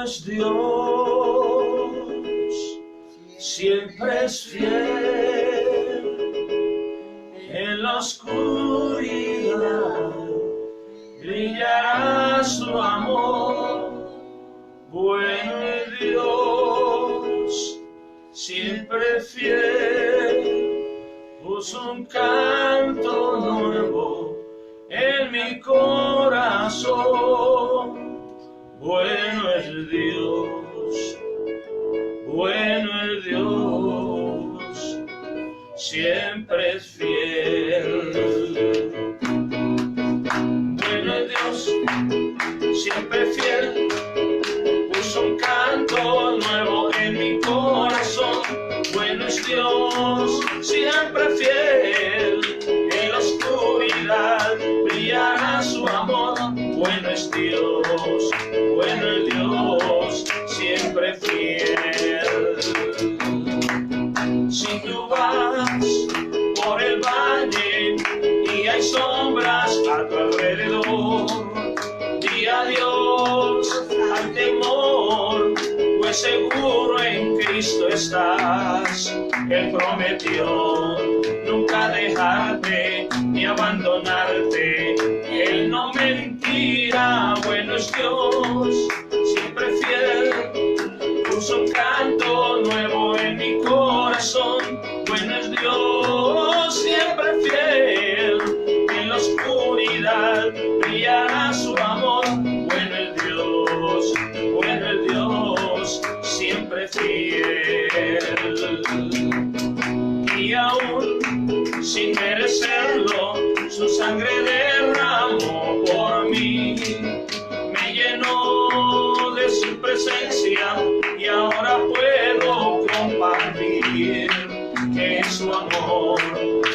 Bueno es Dios, siempre es fiel. En la oscuridad brillará su amor. Bueno es Dios, siempre fiel. Puso un canto nuevo en mi corazón. Bueno es Dios, bueno es Dios, siempre es fiel. Bueno es Dios, siempre fiel. Puso un canto nuevo en mi corazón. Bueno es Dios, siempre fiel. En la oscuridad brillará su amor. Bueno es Dios, siempre fiel. Si tú vas por el valle y hay sombras a tu alrededor, di adiós al temor, pues seguro en Cristo estás. Él prometió nunca dejarte ni abandonarte. Él no mentirá. Bueno es Dios, siempre fiel. Puso un canto nuevo en mi corazón. Bueno es Dios, siempre fiel. En la oscuridad brillará su amor. Bueno es Dios, siempre fiel. Y aún sin merecerlo, su sangre derramó por mí. Me llenó de su presencia y ahora puedo compartir que su amor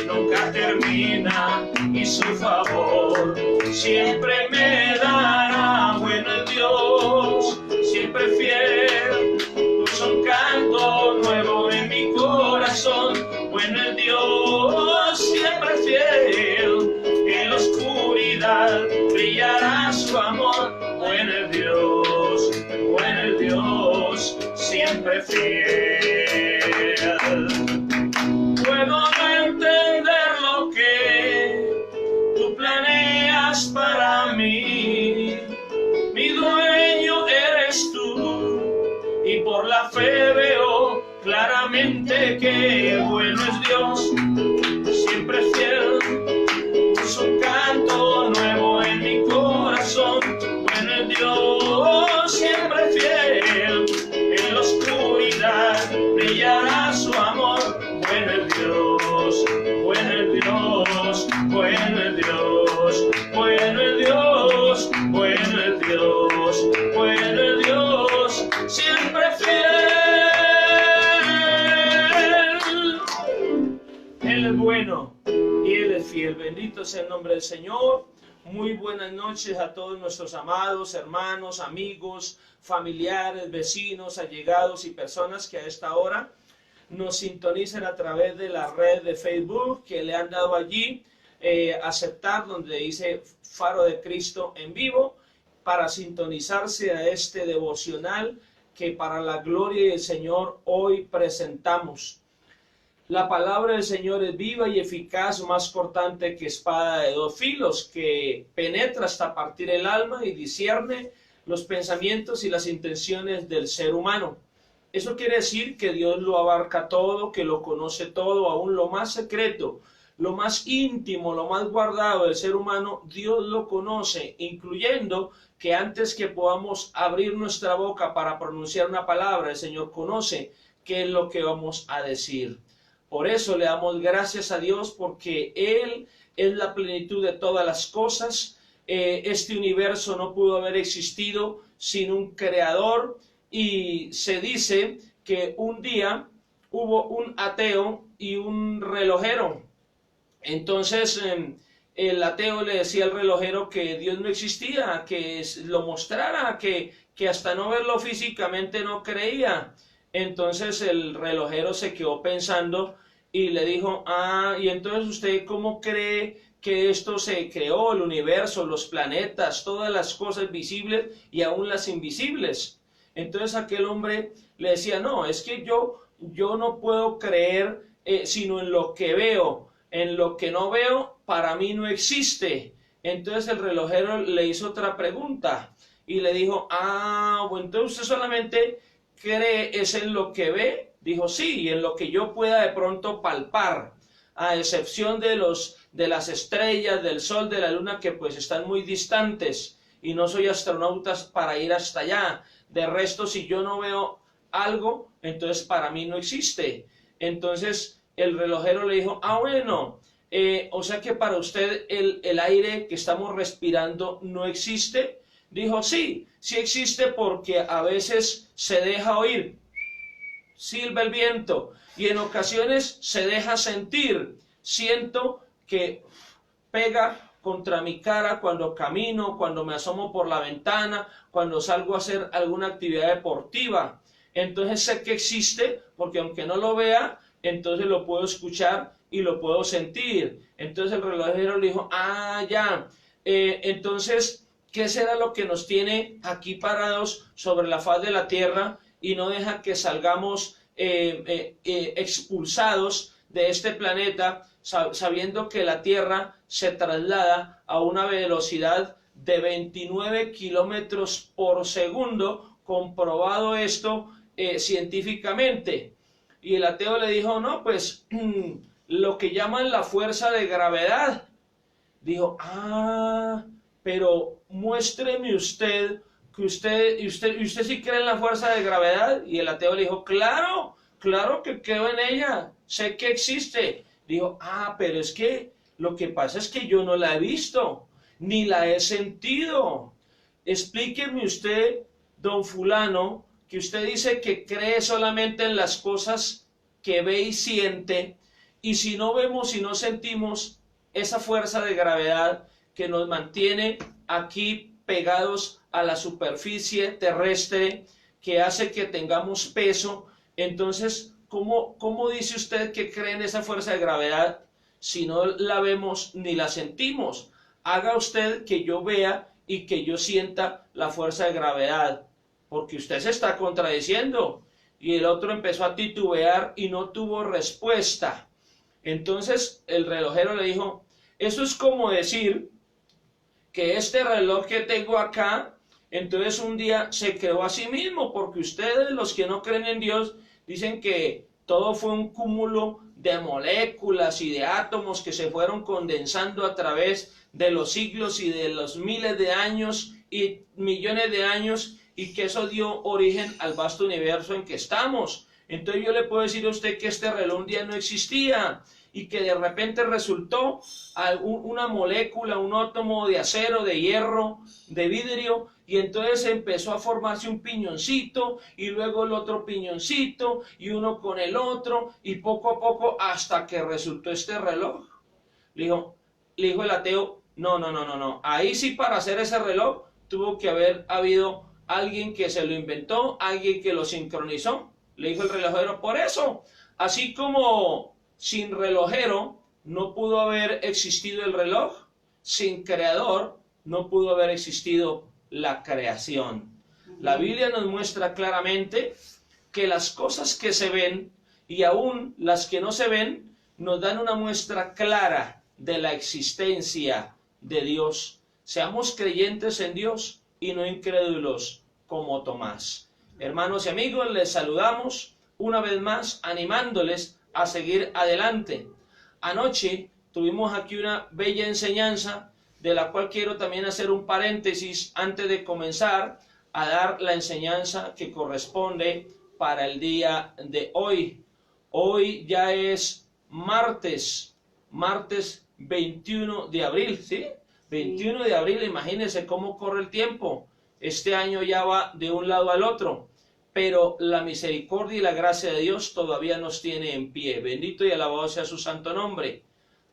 nunca termina y su favor siempre me dará. Bueno es Dios, siempre fiel. Puso un canto nuevo en mi corazón. Bueno es Dios, siempre fiel. En la oscuridad brillará su amor. Bueno es Dios, siempre fiel. Puedo no entender lo que tú planeas para mí. Mi dueño eres tú y por la fe veo claramente que bueno es Dios, siempre fiel. Puso un canto nuevo en mi corazón. Bueno es Dios, siempre fiel. En la oscuridad brillará su amor. Bueno es Dios, bueno es Dios, bueno es Dios, bueno es Dios, bueno es Dios, bueno es Dios, siempre fiel. Él es bueno y Él es fiel. Bendito sea el nombre del Señor. Muy buenas noches a todos nuestros amados hermanos, amigos, familiares, vecinos, allegados y personas que a esta hora nos sintonizan a través de la red de Facebook, que le han dado allí aceptar, donde dice Faro de Cristo en vivo, para sintonizarse a este devocional que para la gloria del Señor hoy presentamos. La palabra del Señor es viva y eficaz, más cortante que espada de dos filos, que penetra hasta partir el alma y discierne los pensamientos y las intenciones del ser humano. Eso quiere decir que Dios lo abarca todo, que lo conoce todo, aún lo más secreto, lo más íntimo, lo más guardado del ser humano, Dios lo conoce, incluyendo que antes que podamos abrir nuestra boca para pronunciar una palabra, el Señor conoce qué es lo que vamos a decir. Por eso le damos gracias a Dios, porque Él es la plenitud de todas las cosas. Este universo no pudo haber existido sin un creador, y se dice que un día hubo un ateo y un relojero. Entonces el ateo le decía al relojero que Dios no existía, que lo mostrara, que hasta no verlo físicamente no creía. Entonces el relojero se quedó pensando y le dijo: ¿y entonces usted cómo cree que esto se creó, el universo, los planetas, todas las cosas visibles y aún las invisibles? Entonces aquel hombre le decía, no, es que yo no puedo creer sino en lo que veo, en lo que no veo, para mí no existe. Entonces el relojero le hizo otra pregunta y le dijo, bueno, entonces usted solamente cree es en lo que ve. Dijo, sí, y en lo que yo pueda de pronto palpar, a excepción de las estrellas, del sol, de la luna, que pues están muy distantes y no soy astronauta para ir hasta allá. De resto, si yo no veo algo, entonces para mí no existe. Entonces el relojero le dijo, bueno, o sea que para usted el aire que estamos respirando no existe. Dijo, sí, sí existe porque a veces se deja oír, silba el viento, y en ocasiones se deja sentir, siento que pega contra mi cara cuando camino, cuando me asomo por la ventana, cuando salgo a hacer alguna actividad deportiva. Entonces sé que existe porque aunque no lo vea, entonces lo puedo escuchar y lo puedo sentir. Entonces el relojero le dijo, ya, entonces, ¿qué será lo que nos tiene aquí parados sobre la faz de la tierra y no deja que salgamos expulsados de este planeta, sabiendo que la Tierra se traslada a una velocidad de 29 kilómetros por segundo, comprobado esto científicamente? Y el ateo le dijo, no, pues lo que llaman la fuerza de gravedad. Dijo, pero muéstreme usted que usted sí cree en la fuerza de gravedad. Y el ateo le dijo, claro que creo en ella, sé que existe. Dijo, pero es que lo que pasa es que yo no la he visto, ni la he sentido. Explíqueme usted, don fulano, que usted dice que cree solamente en las cosas que ve y siente, y si no vemos y no sentimos esa fuerza de gravedad que nos mantiene aquí pegados a la superficie terrestre, que hace que tengamos peso, entonces, ¿cómo dice usted que cree en esa fuerza de gravedad si no la vemos ni la sentimos? Haga usted que yo vea y que yo sienta la fuerza de gravedad, porque usted se está contradiciendo. Y el otro empezó a titubear y no tuvo respuesta. Entonces el relojero le dijo, eso es como decir que este reloj que tengo acá, entonces un día se creó a sí mismo, porque ustedes, los que no creen en Dios, dicen que todo fue un cúmulo de moléculas y de átomos que se fueron condensando a través de los siglos y de los miles de años y millones de años, y que eso dio origen al vasto universo en que estamos. Entonces yo le puedo decir a usted que este reloj un día no existía, y que de repente resultó una molécula, un átomo de acero, de hierro, de vidrio, y entonces empezó a formarse un piñoncito, y luego el otro piñoncito, y uno con el otro, y poco a poco hasta que resultó este reloj. Le dijo el ateo, no, ahí sí, para hacer ese reloj tuvo que haber habido alguien que se lo inventó, alguien que lo sincronizó. Le dijo el relojero, por eso, así como sin relojero no pudo haber existido el reloj, sin creador no pudo haber existido la creación. La Biblia nos muestra claramente que las cosas que se ven y aún las que no se ven nos dan una muestra clara de la existencia de Dios. Seamos creyentes en Dios y no incrédulos como Tomás. Hermanos y amigos, les saludamos una vez más animándoles a seguir adelante. Anoche tuvimos aquí una bella enseñanza, de la cual quiero también hacer un paréntesis antes de comenzar a dar la enseñanza que corresponde para el día de hoy. Hoy ya es martes 21 de abril, ¿sí? 21 de abril, imagínense cómo corre el tiempo. Este año ya va de un lado al otro, pero la misericordia y la gracia de Dios todavía nos tiene en pie. Bendito y alabado sea su santo nombre.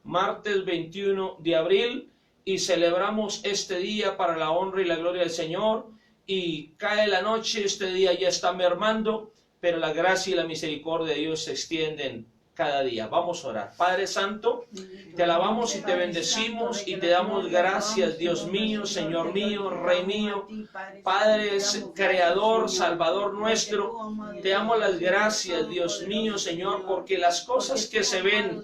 Martes 21 de abril, y celebramos este día para la honra y la gloria del Señor, y cae la noche, este día ya está mermando, pero la gracia y la misericordia de Dios se extienden cada día. Vamos a orar. Padre Santo, te alabamos y te bendecimos y te damos gracias, Dios mío, Señor mío, Rey mío, Padre Creador, Salvador nuestro. Te damos las gracias, Dios mío, Señor, porque las cosas que se ven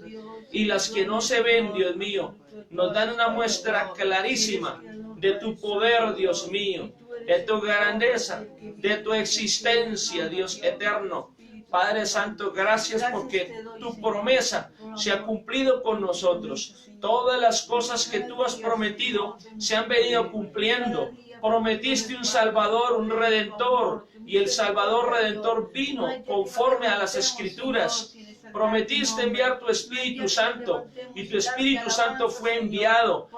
y las que no se ven, Dios mío, nos dan una muestra clarísima de tu poder, Dios mío, de tu grandeza, de tu existencia, Dios eterno. Padre Santo, gracias porque tu promesa se ha cumplido con nosotros. Todas las cosas que tú has prometido se han venido cumpliendo. Prometiste un Salvador, un Redentor, y el Salvador Redentor vino conforme a las Escrituras. Prometiste enviar tu Espíritu Santo y tu Espíritu Santo fue enviado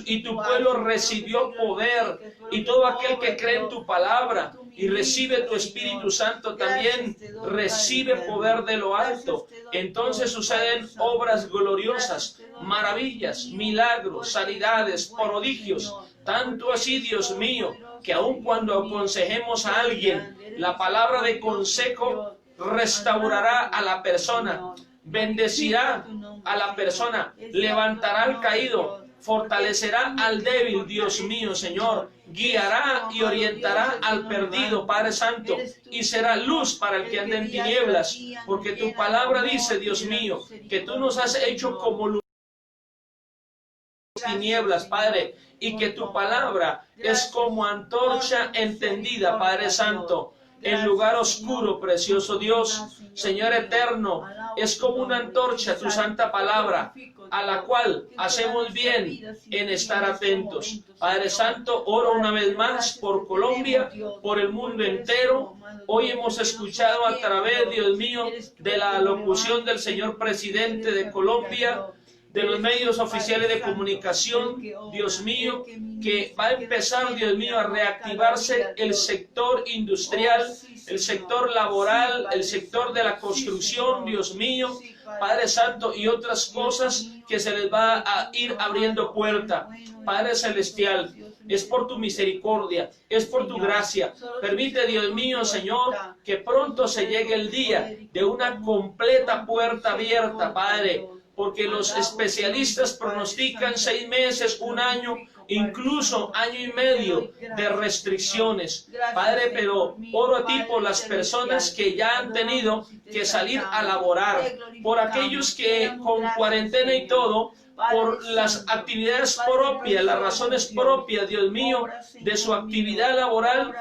y tu pueblo recibió poder, y todo aquel que cree en tu palabra y recibe tu Espíritu Santo también recibe poder de lo alto. Entonces suceden obras gloriosas, maravillas, milagros, sanidades, prodigios. Tanto así, Dios mío, que aun cuando aconsejemos a alguien, la palabra de consejo restaurará a la persona, bendecirá a la persona, levantará al caído, fortalecerá al débil, Dios mío, Señor, guiará y orientará al perdido, Padre Santo, y será luz para el que anda en tinieblas, porque tu palabra dice, Dios mío, que tú nos has hecho como luz en tinieblas, Padre, y que tu palabra es como antorcha encendida, Padre Santo, en lugar oscuro, precioso Dios, Señor eterno, es como una antorcha tu santa palabra, a la cual hacemos bien en estar atentos. Padre Santo, oro una vez más por Colombia, por el mundo entero. Hoy hemos escuchado a través, Dios mío, de la locución del señor presidente de Colombia, de los medios oficiales de comunicación, Dios mío, que va a empezar, Dios mío, a reactivarse el sector industrial, el sector laboral, el sector de la construcción, Dios mío, Padre Santo, y otras cosas que se les va a ir abriendo puerta. Padre Celestial, es por tu misericordia, es por tu gracia. Permite, Dios mío, Señor, que pronto se llegue el día de una completa puerta abierta, Padre, porque los especialistas pronostican 6 meses, 1 año, incluso año y medio de restricciones. Padre, pero oro a ti por las personas que ya han tenido que salir a laborar, por aquellos que con cuarentena y todo, por las actividades propias, las razones propias, Dios mío, de su actividad laboral,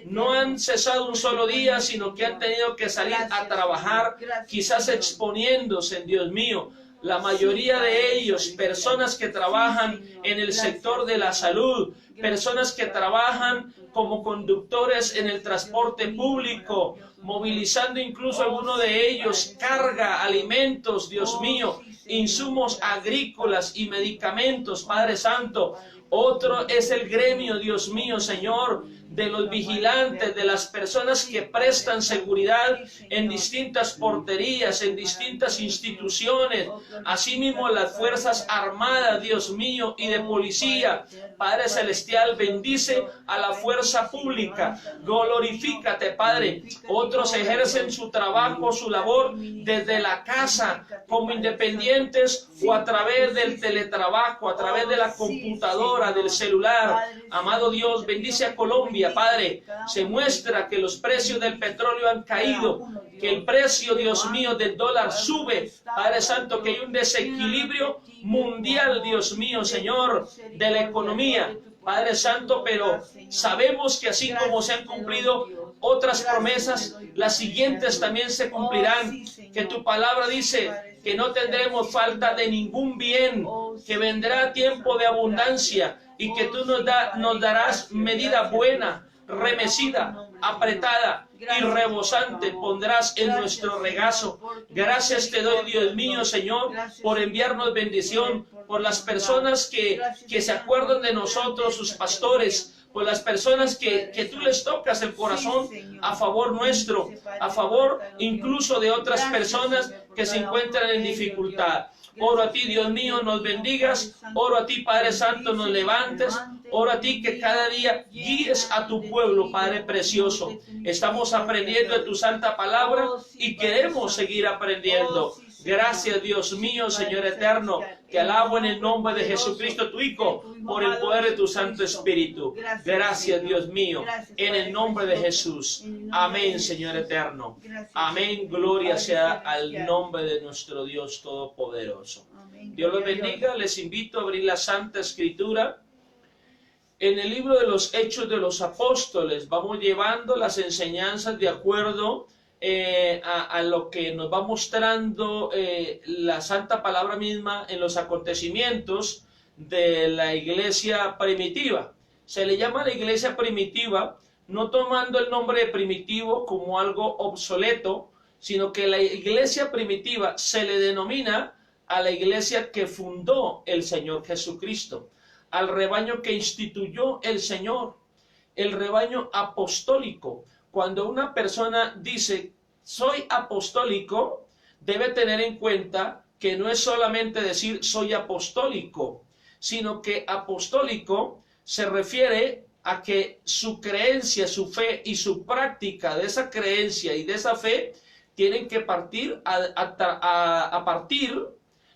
no han cesado un solo día, sino que han tenido que salir a trabajar, quizás exponiéndose, Dios mío. La mayoría de ellos, personas que trabajan en el sector de la salud, personas que trabajan como conductores en el transporte público, movilizando incluso alguno de ellos carga, alimentos, Dios mío, insumos agrícolas y medicamentos, Padre Santo. Otro es el gremio, Dios mío, Señor, de los vigilantes, de las personas que prestan seguridad en distintas porterías, en distintas instituciones, asimismo las fuerzas armadas, Dios mío, y de policía. Padre Celestial, bendice a la fuerza pública, glorifícate, Padre. Otros ejercen su trabajo, su labor desde la casa, como independientes o a través del teletrabajo, a través de la computadora, del celular. Amado Dios, bendice a Colombia, Padre. Se muestra que los precios del petróleo han caído, que el precio, Dios mío, del dólar sube. Padre Santo, que hay un desequilibrio mundial, Dios mío, Señor, de la economía. Padre Santo, pero sabemos que así como se han cumplido otras promesas, las siguientes también se cumplirán. Que tu palabra dice que no tendremos falta de ningún bien, que vendrá tiempo de abundancia y que tú nos darás medida buena, remecida, apretada y rebosante pondrás en nuestro regazo. Gracias te doy, Dios mío, Señor, por enviarnos bendición, por las personas que se acuerdan de nosotros, sus pastores, por las personas que tú les tocas el corazón a favor nuestro, a favor incluso de otras personas que se encuentran en dificultad. Oro a ti, Dios mío, nos bendigas. Oro a ti, Padre Santo, nos levantes. Oro a ti que cada día guíes a tu pueblo, Padre precioso. Estamos aprendiendo de tu santa palabra y queremos seguir aprendiendo. Gracias, Dios mío, Señor eterno. Te alabo en el nombre de Jesucristo, tu Hijo, por el poder de tu Santo Espíritu. Gracias, Dios mío, en el nombre de Jesús. Amén, Señor eterno. Amén. Gloria sea al nombre de nuestro Dios Todopoderoso. Dios los bendiga. Les invito a abrir la Santa Escritura. En el libro de los Hechos de los Apóstoles vamos llevando las enseñanzas de acuerdo a lo que nos va mostrando la Santa Palabra misma en los acontecimientos de la iglesia primitiva. Se le llama la iglesia primitiva no tomando el nombre de primitivo como algo obsoleto, sino que la iglesia primitiva se le denomina a la iglesia que fundó el Señor Jesucristo, al rebaño que instituyó el Señor, el rebaño apostólico. Cuando una persona dice, soy apostólico, debe tener en cuenta que no es solamente decir soy apostólico, sino que apostólico se refiere a que su creencia, su fe y su práctica de esa creencia y de esa fe tienen que partir a partir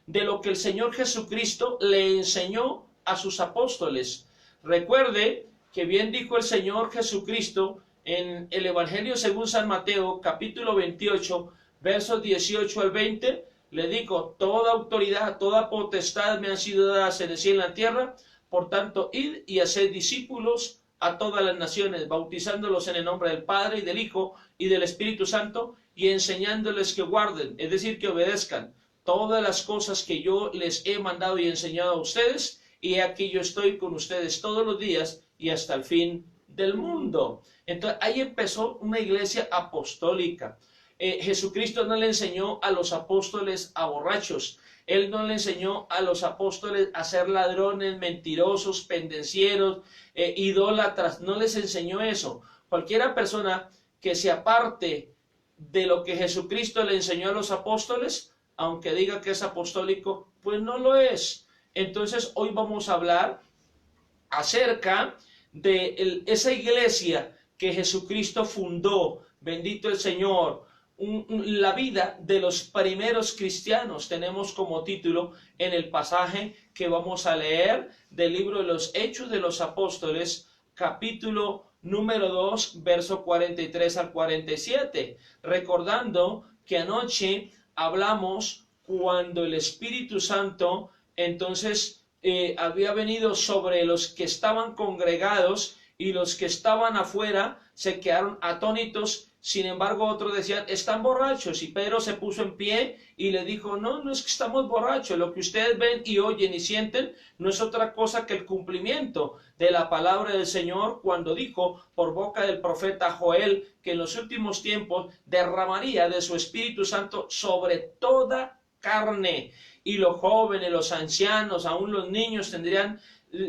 de lo que el Señor Jesucristo le enseñó a sus apóstoles. Recuerde que bien dijo el Señor Jesucristo en el Evangelio según San Mateo, capítulo 28, versos 18 al 20, le dijo, toda autoridad, toda potestad me han sido dadas en el cielo y en la tierra, por tanto, id y haced discípulos a todas las naciones, bautizándolos en el nombre del Padre y del Hijo y del Espíritu Santo, y enseñándoles que guarden, es decir, que obedezcan todas las cosas que yo les he mandado y enseñado a ustedes, y aquí yo estoy con ustedes todos los días y hasta el fin del mundo. Entonces ahí empezó una iglesia apostólica. Jesucristo no le enseñó a los apóstoles a borrachos. Él no le enseñó a los apóstoles a ser ladrones, mentirosos, pendencieros, idólatras. No les enseñó eso. Cualquiera persona que se aparte de lo que Jesucristo le enseñó a los apóstoles, aunque diga que es apostólico, pues no lo es. Entonces hoy vamos a hablar acerca de esa iglesia que Jesucristo fundó. Bendito el Señor. La vida de los primeros cristianos tenemos como título en el pasaje que vamos a leer del libro de los Hechos de los Apóstoles, capítulo número 2, verso 43 al 47. Recordando que anoche hablamos cuando el Espíritu Santo entonces había venido sobre los que estaban congregados y los que estaban afuera se quedaron atónitos. Sin embargo, otros decían, están borrachos. Y Pedro se puso en pie y le dijo, no, no es que estamos borrachos. Lo que ustedes ven y oyen y sienten no es otra cosa que el cumplimiento de la palabra del Señor cuando dijo por boca del profeta Joel que en los últimos tiempos derramaría de su Espíritu Santo sobre toda carne. Y los jóvenes, los ancianos, aún los niños tendrían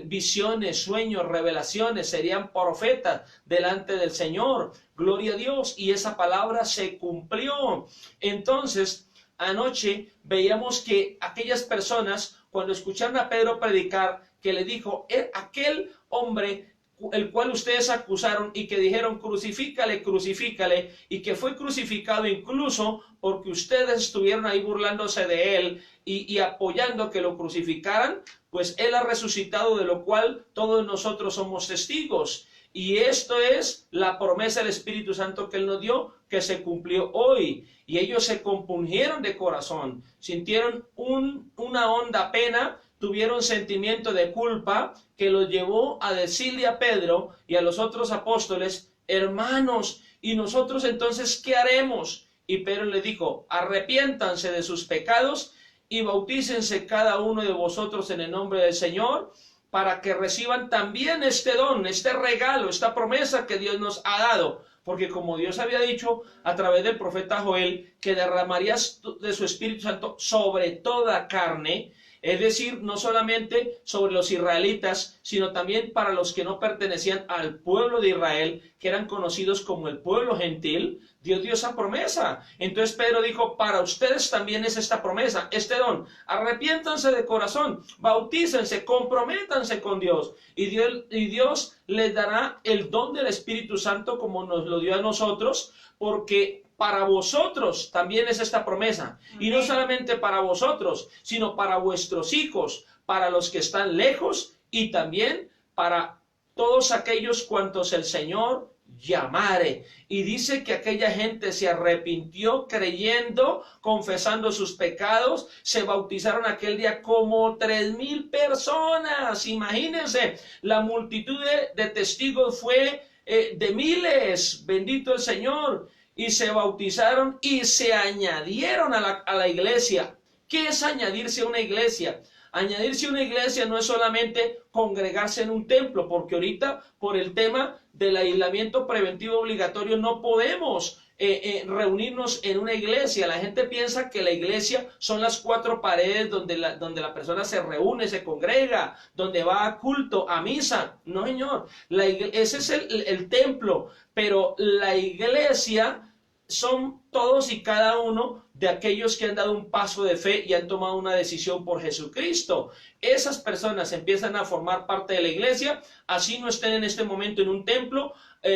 visiones, sueños, revelaciones, serían profetas delante del Señor. Gloria a Dios. Y esa palabra se cumplió. Entonces, anoche veíamos que aquellas personas, cuando escucharon a Pedro predicar, que le dijo, aquel hombre el cual ustedes acusaron y que dijeron crucifícale, crucifícale, y que fue crucificado incluso porque ustedes estuvieron ahí burlándose de él y apoyando que lo crucificaran, pues él ha resucitado, de lo cual todos nosotros somos testigos. Y esto es la promesa del Espíritu Santo que él nos dio, que se cumplió hoy. Y ellos se compungieron de corazón, sintieron una honda pena, tuvieron sentimiento de culpa que los llevó a decirle a Pedro y a los otros apóstoles, hermanos, ¿y nosotros entonces qué haremos? Y Pedro le dijo, arrepiéntanse de sus pecados y bautícense cada uno de vosotros en el nombre del Señor, para que reciban también este don, este regalo, esta promesa que Dios nos ha dado. Porque como Dios había dicho a través del profeta Joel, que derramaría de su Espíritu Santo sobre toda carne, es decir, no solamente sobre los israelitas, sino también para los que no pertenecían al pueblo de Israel, que eran conocidos como el pueblo gentil. Dios dio esa promesa. Entonces Pedro dijo, para ustedes también es esta promesa, este don. Arrepiéntanse de corazón, bautícense, comprométanse con Dios. Y Dios les dará el don del Espíritu Santo como nos lo dio a nosotros, porque para vosotros también es esta promesa. Y no solamente para vosotros, sino para vuestros hijos, para los que están lejos y también para todos aquellos cuantos el Señor llamare. Y dice que aquella gente se arrepintió creyendo, confesando sus pecados, se bautizaron aquel día como 3,000 personas. Imagínense, la multitud de testigos fue de miles, bendito el Señor, y se bautizaron y se añadieron a la iglesia. ¿Qué es añadirse a una iglesia? Añadirse a una iglesia no es solamente congregarse en un templo, porque ahorita por el tema del aislamiento preventivo obligatorio no podemos reunirnos en una iglesia. La gente piensa que la iglesia son las 4 paredes donde la persona se reúne, se congrega, donde va a culto, a misa. No, señor, ese es el templo, pero la iglesia son todos y cada uno de aquellos que han dado un paso de fe y han tomado una decisión por Jesucristo. Esas personas empiezan a formar parte de la iglesia, así no estén en este momento en un templo,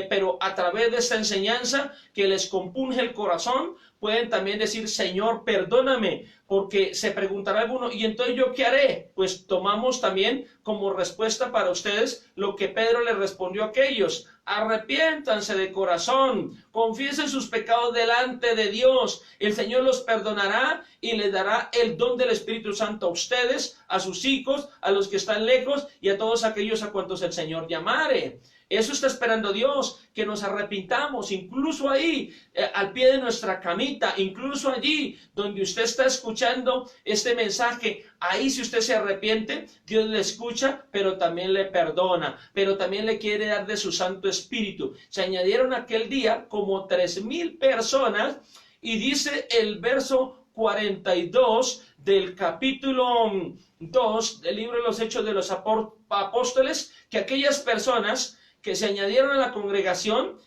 pero a través de esta enseñanza que les compunge el corazón, pueden también decir: Señor, perdóname, porque se preguntará alguno, ¿y entonces yo qué haré? Pues tomamos también como respuesta para ustedes lo que Pedro le respondió a aquellos: arrepiéntanse de corazón, confiesen sus pecados delante de Dios, el Señor los perdonará y les dará el don del Espíritu Santo a ustedes, a sus hijos, a los que están lejos y a todos aquellos a cuantos el Señor llamare. Eso está esperando Dios, que nos arrepintamos, incluso ahí, al pie de nuestra camita, incluso allí donde usted está escuchando este mensaje. Ahí, si usted se arrepiente, Dios le escucha, pero también le perdona, pero también le quiere dar de su Santo Espíritu. Se añadieron aquel día como 3,000 personas, y dice el verso 42 del capítulo 2 del libro de los Hechos de los Apóstoles, que aquellas personas que se añadieron a la congregación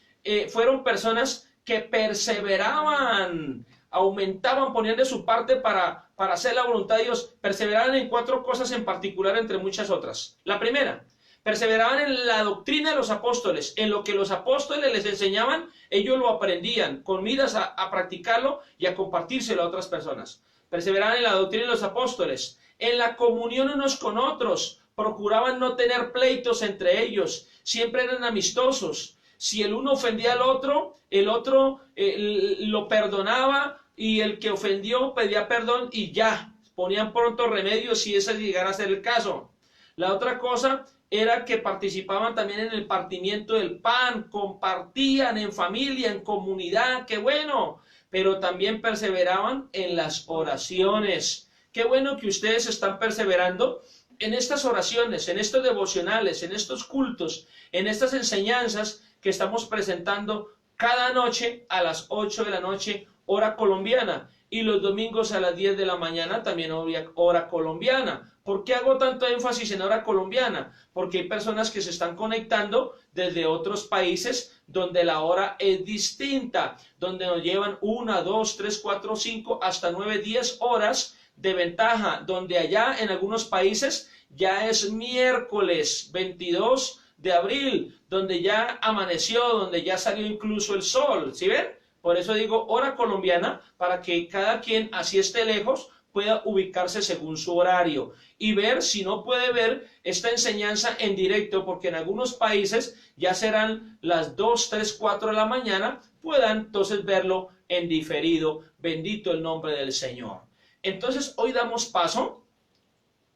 fueron personas que perseveraban, aumentaban, ponían de su parte para hacer la voluntad de Dios. Perseveraban en 4 cosas en particular, entre muchas otras. La primera, perseveraban en la doctrina de los apóstoles. En lo que los apóstoles les enseñaban, ellos lo aprendían, con miras a practicarlo y a compartírselo a otras personas. Perseveraban en la doctrina de los apóstoles, en la comunión unos con otros. Procuraban no tener pleitos entre ellos, siempre eran amistosos. Si el uno ofendía al otro, el otro lo perdonaba, y el que ofendió pedía perdón y ya, ponían pronto remedio si ese llegara a ser el caso. La otra cosa era que participaban también en el partimiento del pan, compartían en familia, en comunidad, qué bueno, pero también perseveraban en las oraciones. Qué bueno que ustedes están perseverando en estas oraciones, en estos devocionales, en estos cultos, en estas enseñanzas que estamos presentando cada noche a las 8 de la noche, hora colombiana, y los domingos a las 10 de la mañana, también hora colombiana. ¿Por qué hago tanto énfasis en hora colombiana? Porque hay personas que se están conectando desde otros países donde la hora es distinta, donde nos llevan 1, 2, 3, 4, 5, hasta 9, 10 horas de ventaja, donde allá en algunos países ya es miércoles 22 de abril, donde ya amaneció, donde ya salió incluso el sol, ¿sí ven? Por eso digo hora colombiana, para que cada quien, así esté lejos, pueda ubicarse según su horario y ver si no puede ver esta enseñanza en directo, porque en algunos países ya serán las 2, 3, 4 de la mañana, puedan entonces verlo en diferido. Bendito el nombre del Señor. Entonces hoy damos paso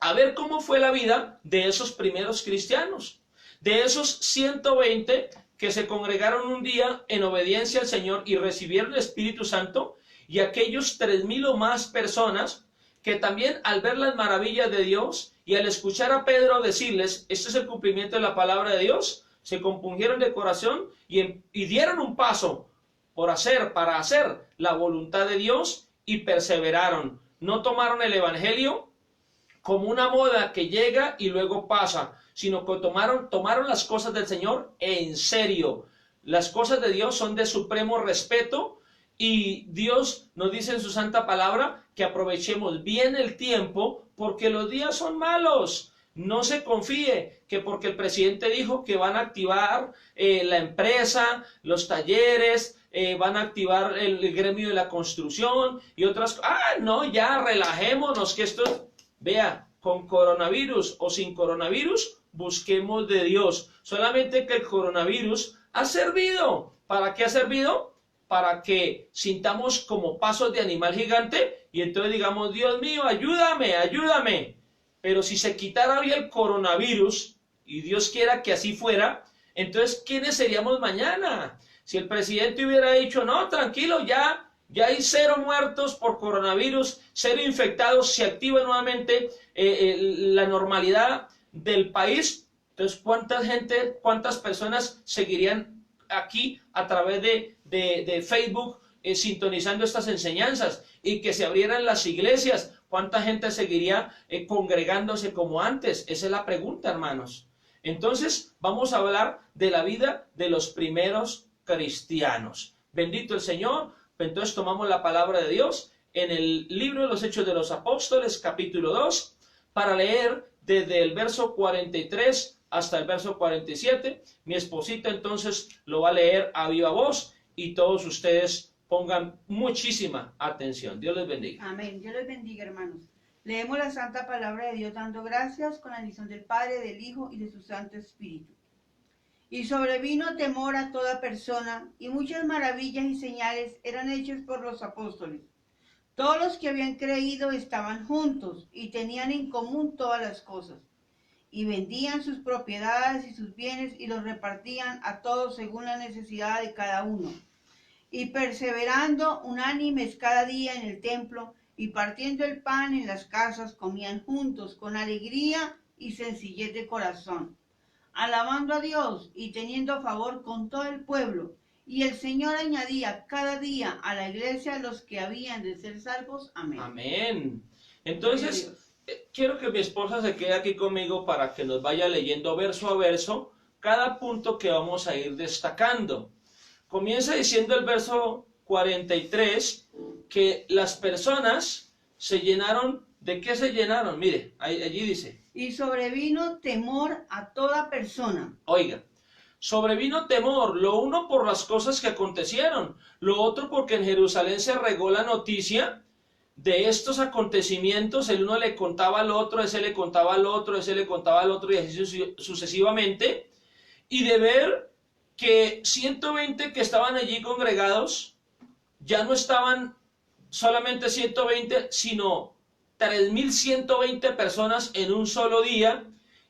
a ver cómo fue la vida de esos primeros cristianos, de esos 120 que se congregaron un día en obediencia al Señor y recibieron el Espíritu Santo, y aquellos 3,000 o más personas que también, al ver las maravillas de Dios y al escuchar a Pedro decirles: este es el cumplimiento de la palabra de Dios, se compungieron de corazón y dieron un paso para hacer la voluntad de Dios, y perseveraron. No tomaron el evangelio como una moda que llega y luego pasa, sino que tomaron las cosas del Señor en serio. Las cosas de Dios son de supremo respeto, y Dios nos dice en su santa palabra que aprovechemos bien el tiempo, porque los días son malos. No se confíe que porque el presidente dijo que van a activar la empresa, los talleres, van a activar el gremio de la construcción y otras cosas. No, ya relajémonos que esto, vea, con coronavirus o sin coronavirus, busquemos de Dios. Solamente que el coronavirus ha servido. ¿Para qué ha servido? Para que sintamos como pasos de animal gigante y entonces digamos, Dios mío, ayúdame, ayúdame. Pero si se quitara hoy el coronavirus, y Dios quiera que así fuera, entonces, ¿quiénes seríamos mañana? Si el presidente hubiera dicho, no, tranquilo, ya hay 0 muertos por coronavirus, 0 infectados, se activa nuevamente la normalidad del país, entonces, cuántas personas seguirían aquí a través de Facebook sintonizando estas enseñanzas y que se abrieran las iglesias? ¿Cuánta gente seguiría congregándose como antes? Esa es la pregunta, hermanos. Entonces, vamos a hablar de la vida de los primeros cristianos. Bendito el Señor. Entonces, tomamos la palabra de Dios en el libro de los Hechos de los Apóstoles, capítulo 2, para leer desde el verso 43 hasta el verso 47. Mi esposita entonces lo va a leer a viva voz y todos ustedes pongan muchísima atención. Dios les bendiga. Amén. Dios les bendiga, hermanos. Leemos la santa palabra de Dios dando gracias con la bendición del Padre, del Hijo y de su Santo Espíritu. Y sobrevino temor a toda persona, y muchas maravillas y señales eran hechas por los apóstoles. Todos los que habían creído estaban juntos y tenían en común todas las cosas. Y vendían sus propiedades y sus bienes y los repartían a todos según la necesidad de cada uno. Y perseverando unánimes cada día en el templo y partiendo el pan en las casas, comían juntos con alegría y sencillez de corazón, alabando a Dios y teniendo favor con todo el pueblo. Y el Señor añadía cada día a la iglesia los que habían de ser salvos. Amén. Amén. Entonces, quiero que mi esposa se quede aquí conmigo para que nos vaya leyendo verso a verso cada punto que vamos a ir destacando. Comienza diciendo el verso 43 que las personas se llenaron. ¿De qué se llenaron? Mire, allí dice. Y sobrevino temor a toda persona. Oiga, sobrevino temor, lo uno por las cosas que acontecieron, lo otro porque en Jerusalén se regó la noticia de estos acontecimientos. El uno le contaba al otro, ese le contaba al otro, ese le contaba al otro y así sucesivamente. Y de ver que 120 que estaban allí congregados, ya no estaban solamente 120, sino 3.120 personas en un solo día,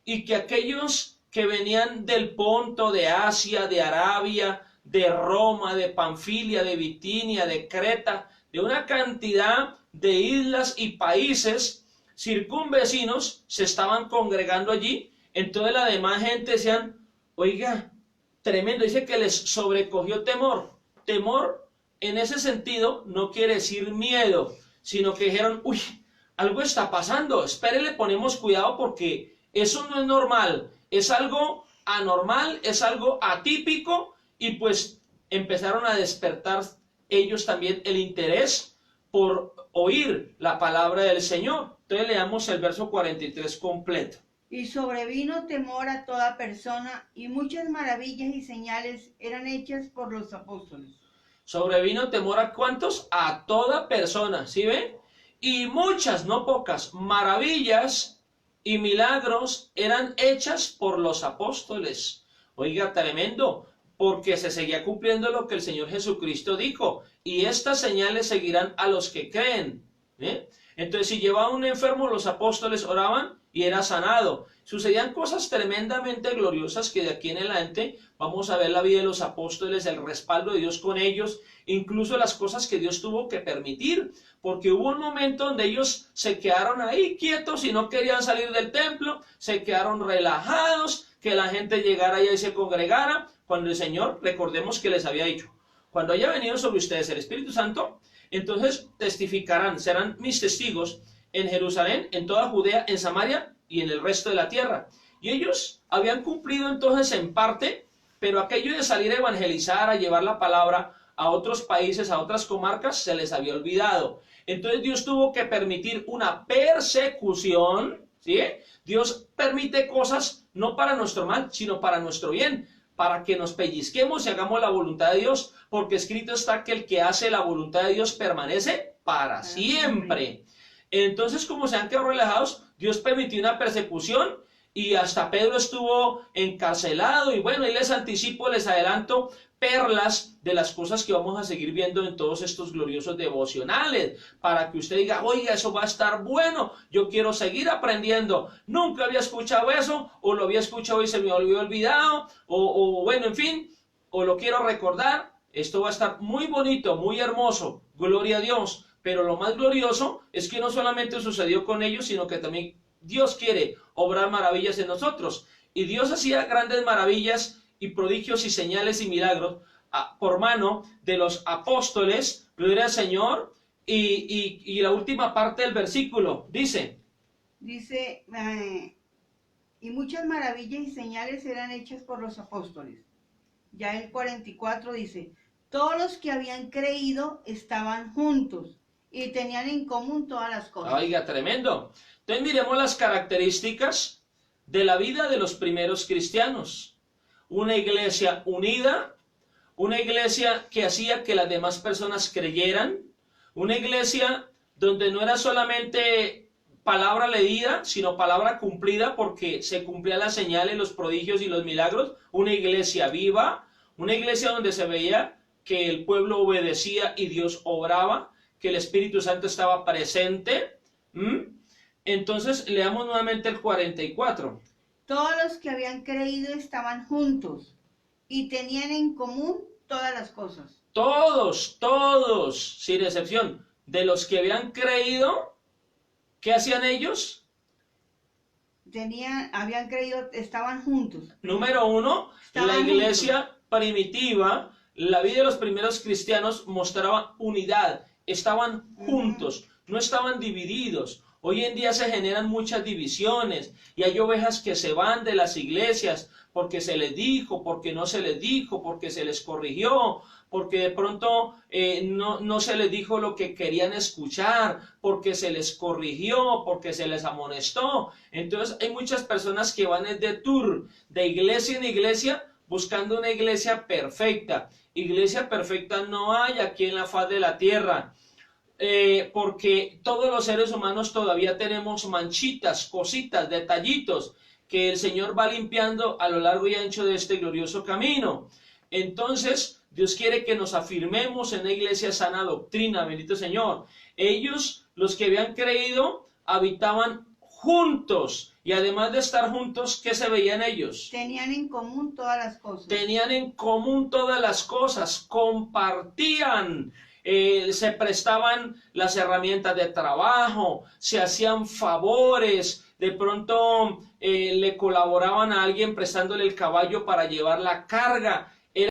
y que aquellos que venían del Ponto, de Asia, de Arabia, de Roma, de Panfilia, de Bitinia, de Creta, de una cantidad de islas y países circunvecinos, se estaban congregando allí. Entonces la demás gente decían, oiga, tremendo, dice que les sobrecogió temor. Temor en ese sentido no quiere decir miedo, sino que dijeron, uy, algo está pasando, espere, le ponemos cuidado porque eso no es normal, es algo anormal, es algo atípico, y pues empezaron a despertar ellos también el interés por oír la palabra del Señor. Entonces leamos el verso 43 completo. Y sobrevino temor a toda persona, y muchas maravillas y señales eran hechas por los apóstoles. Sobrevino temor a ¿cuántos? A toda persona, ¿sí ven? Y muchas, no pocas, maravillas y milagros eran hechas por los apóstoles. Oiga, tremendo, porque se seguía cumpliendo lo que el Señor Jesucristo dijo, y estas señales seguirán a los que creen. Entonces, si llevaba un enfermo, los apóstoles oraban y era sanado. Sucedían cosas tremendamente gloriosas que de aquí en adelante vamos a ver la vida de los apóstoles, el respaldo de Dios con ellos, incluso las cosas que Dios tuvo que permitir, porque hubo un momento donde ellos se quedaron ahí quietos y no querían salir del templo, se quedaron relajados, que la gente llegara y se congregara, cuando el Señor, recordemos que les había dicho, cuando haya venido sobre ustedes el Espíritu Santo, entonces testificarán, serán mis testigos en Jerusalén, en toda Judea, en Samaria y en el resto de la tierra. Y ellos habían cumplido entonces en parte, pero aquello de salir a evangelizar, a llevar la palabra a otros países, a otras comarcas, se les había olvidado. Entonces Dios tuvo que permitir una persecución ¿Sí? Dios permite cosas no para nuestro mal, sino para nuestro bien, para que nos pellizquemos y hagamos la voluntad de Dios, porque escrito está que el que hace la voluntad de Dios permanece para siempre. Entonces, como se han quedado relajados, Dios permitió una persecución y hasta Pedro estuvo encarcelado. Y bueno, ahí les anticipo, les adelanto perlas de las cosas que vamos a seguir viendo en todos estos gloriosos devocionales, para que usted diga, oiga, eso va a estar bueno, yo quiero seguir aprendiendo, nunca había escuchado eso, o lo había escuchado y se me había olvidado, o bueno, en fin, o lo quiero recordar. Esto va a estar muy bonito, muy hermoso, gloria a Dios. Pero lo más glorioso es que no solamente sucedió con ellos, sino que también Dios quiere obrar maravillas en nosotros. Y Dios hacía grandes maravillas y prodigios y señales y milagros por mano de los apóstoles, gloria al Señor. Y la última parte del versículo dice, y muchas maravillas y señales eran hechas por los apóstoles. Ya el 44 dice, todos los que habían creído estaban juntos y tenían en común todas las cosas. Oiga, tremendo. Entonces miremos las características de la vida de los primeros cristianos. Una iglesia unida, una iglesia que hacía que las demás personas creyeran, una iglesia donde no era solamente palabra leída, sino palabra cumplida, porque se cumplían las señales, los prodigios y los milagros, una iglesia viva, una iglesia donde se veía que el pueblo obedecía y Dios obraba, que el Espíritu Santo estaba presente. Entonces leamos nuevamente el 44. Todos los que habían creído estaban juntos y tenían en común todas las cosas. Todos, sin excepción, de los que habían creído, ¿qué hacían ellos? Habían creído, estaban juntos. Número uno, la iglesia primitiva, la vida de los primeros cristianos mostraba unidad, estaban juntos, no estaban divididos. Hoy en día se generan muchas divisiones y hay ovejas que se van de las iglesias porque se les dijo, porque no se les dijo, porque se les corrigió, porque de pronto no se les dijo lo que querían escuchar, porque se les corrigió, porque se les amonestó. Entonces hay muchas personas que van de tour, de iglesia en iglesia, buscando una iglesia perfecta. Iglesia perfecta no hay aquí en la faz de la tierra. Porque todos los seres humanos todavía tenemos manchitas, cositas, detallitos que el Señor va limpiando a lo largo y ancho de este glorioso camino. Entonces, Dios quiere que nos afirmemos en la iglesia sana doctrina, bendito Señor. Ellos, los que habían creído, habitaban juntos, y además de estar juntos, ¿qué se veían ellos? Tenían en común todas las cosas. Tenían en común todas las cosas, compartían. Se prestaban las herramientas de trabajo, se hacían favores, de pronto le colaboraban a alguien prestándole el caballo para llevar la carga. Era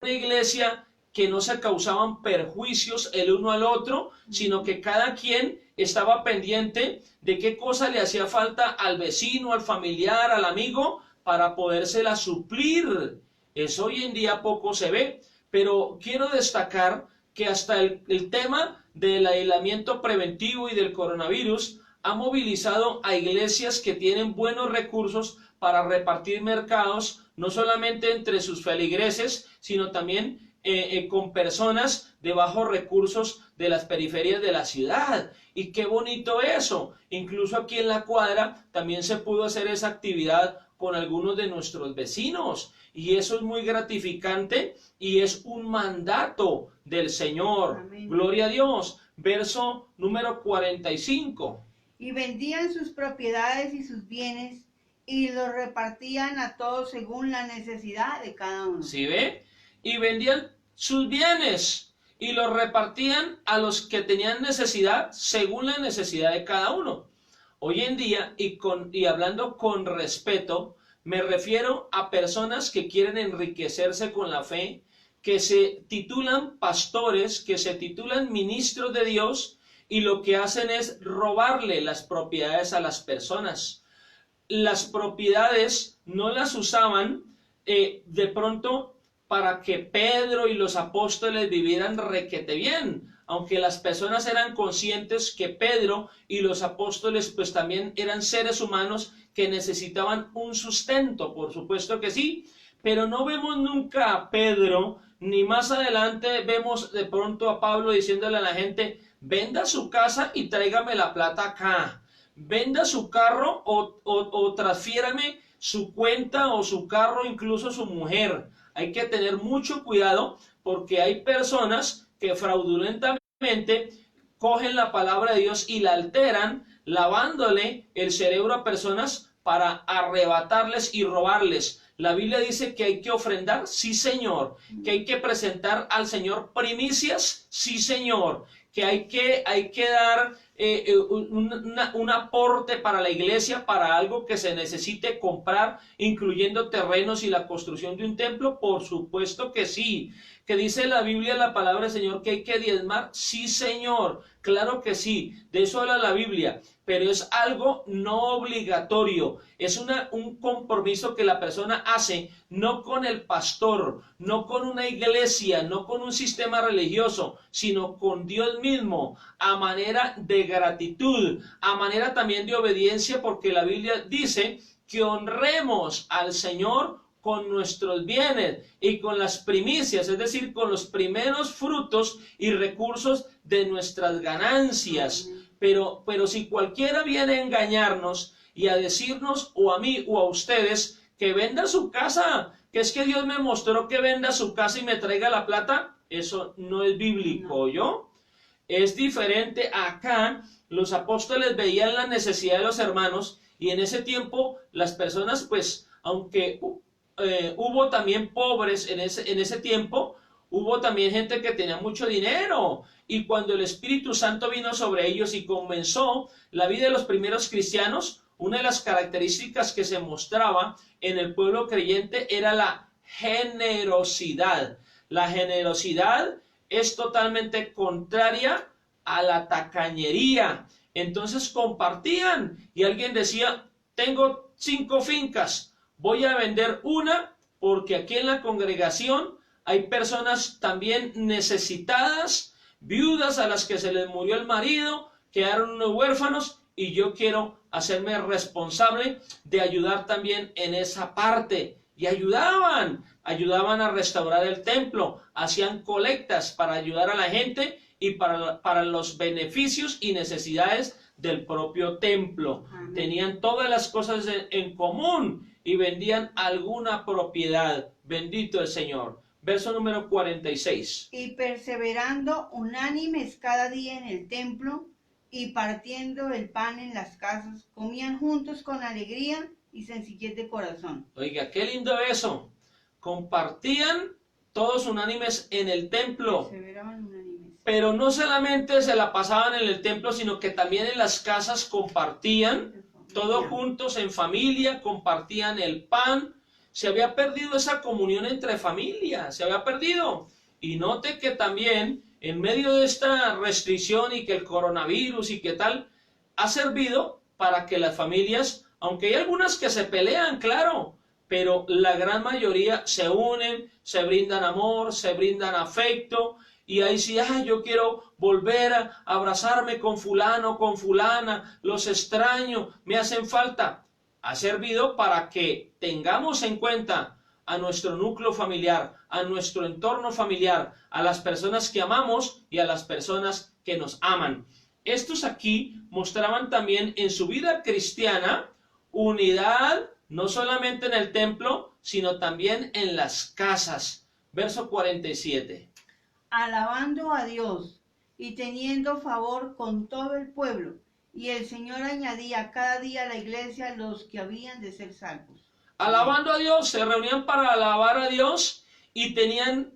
una iglesia que no se causaban perjuicios el uno al otro, sino que cada quien estaba pendiente de qué cosa le hacía falta al vecino, al familiar, al amigo, para podérsela suplir. Eso hoy en día poco se ve. Pero quiero destacar que hasta el tema del aislamiento preventivo y del coronavirus ha movilizado a iglesias que tienen buenos recursos para repartir mercados, no solamente entre sus feligreses, sino también con personas de bajos recursos de las periferias de la ciudad. Y qué bonito eso. Incluso aquí en la cuadra también se pudo hacer esa actividad con algunos de nuestros vecinos. Y eso es muy gratificante y es un mandato del Señor. Amén. Gloria a Dios. Verso número 45. Y vendían sus propiedades y sus bienes y los repartían a todos según la necesidad de cada uno. ¿Sí ve? Y vendían sus bienes y los repartían a los que tenían necesidad según la necesidad de cada uno. Hoy en día, y hablando con respeto, me refiero a personas que quieren enriquecerse con la fe, que se titulan pastores, que se titulan ministros de Dios, y lo que hacen es robarle las propiedades a las personas. Las propiedades no las usaban de pronto para que Pedro y los apóstoles vivieran requete bien. aunque las personas eran conscientes que Pedro y los apóstoles pues también eran seres humanos que necesitaban un sustento, por supuesto que sí, pero no vemos nunca a Pedro, ni más adelante vemos de pronto a Pablo diciéndole a la gente, venda su casa y tráigame la plata acá, venda su carro o transfiérame su cuenta o su carro, incluso su mujer. Hay que tener mucho cuidado porque hay personas que fraudulentamente cogen la palabra de Dios y la alteran, lavándole el cerebro a personas para arrebatarles y robarles. La Biblia dice que hay que ofrendar, sí señor, que hay que presentar al Señor primicias, sí señor, que hay que dar un aporte para la iglesia, para algo que se necesite comprar, incluyendo terrenos y la construcción de un templo, por supuesto que sí. Que dice la Biblia, la palabra del Señor, que hay que diezmar, sí señor, claro que sí, de eso habla la Biblia, pero es algo no obligatorio, es un compromiso que la persona hace, no con el pastor, no con una iglesia, no con un sistema religioso, sino con Dios mismo, a manera de gratitud, a manera también de obediencia, porque la Biblia dice que honremos al Señor con nuestros bienes y con las primicias, es decir, con los primeros frutos y recursos de nuestras ganancias. Pero si cualquiera viene a engañarnos y a decirnos, o a mí o a ustedes, que venda su casa, que es que Dios me mostró que venda su casa y me traiga la plata, eso no es bíblico, ¿yo? Es diferente. Acá los apóstoles veían la necesidad de los hermanos y en ese tiempo las personas, pues, aunque hubo también pobres en ese tiempo, hubo también gente que tenía mucho dinero, y cuando el Espíritu Santo vino sobre ellos y comenzó la vida de los primeros cristianos, una de las características que se mostraba en el pueblo creyente era la generosidad. La generosidad es totalmente contraria a la tacañería. Entonces compartían y alguien decía, tengo 5 fincas, voy a vender una porque aquí en la congregación hay personas también necesitadas, viudas a las que se les murió el marido, quedaron unos huérfanos y yo quiero hacerme responsable de ayudar también en esa parte. Y ayudaban a restaurar el templo, hacían colectas para ayudar a la gente y para los beneficios y necesidades del propio templo. Amén. Tenían todas las cosas en común y vendían alguna propiedad. Bendito el Señor. Verso número 46. Y perseverando unánimes cada día en el templo y partiendo el pan en las casas, comían juntos con alegría y sencillez de corazón. Oiga, qué lindo eso. Compartían todos unánimes en el templo. Perseveraban unánimes. Pero no solamente se la pasaban en el templo, sino que también en las casas compartían, todos juntos en familia, compartían el pan. Se había perdido esa comunión entre familias, se había perdido. Y note que también en medio de esta restricción y que el coronavirus y que tal, ha servido para que las familias, aunque hay algunas que se pelean, claro, pero la gran mayoría se unen, se brindan amor, se brindan afecto, y ahí sí, yo quiero volver a abrazarme con fulano, con fulana, los extraño, me hacen falta. Ha servido para que tengamos en cuenta a nuestro núcleo familiar, a nuestro entorno familiar, a las personas que amamos y a las personas que nos aman. Estos aquí mostraban también en su vida cristiana unidad, no solamente en el templo, sino también en las casas. Verso 47. Alabando a Dios y teniendo favor con todo el pueblo. Y el Señor añadía cada día a la iglesia los que habían de ser salvos. Alabando a Dios, se reunían para alabar a Dios y tenían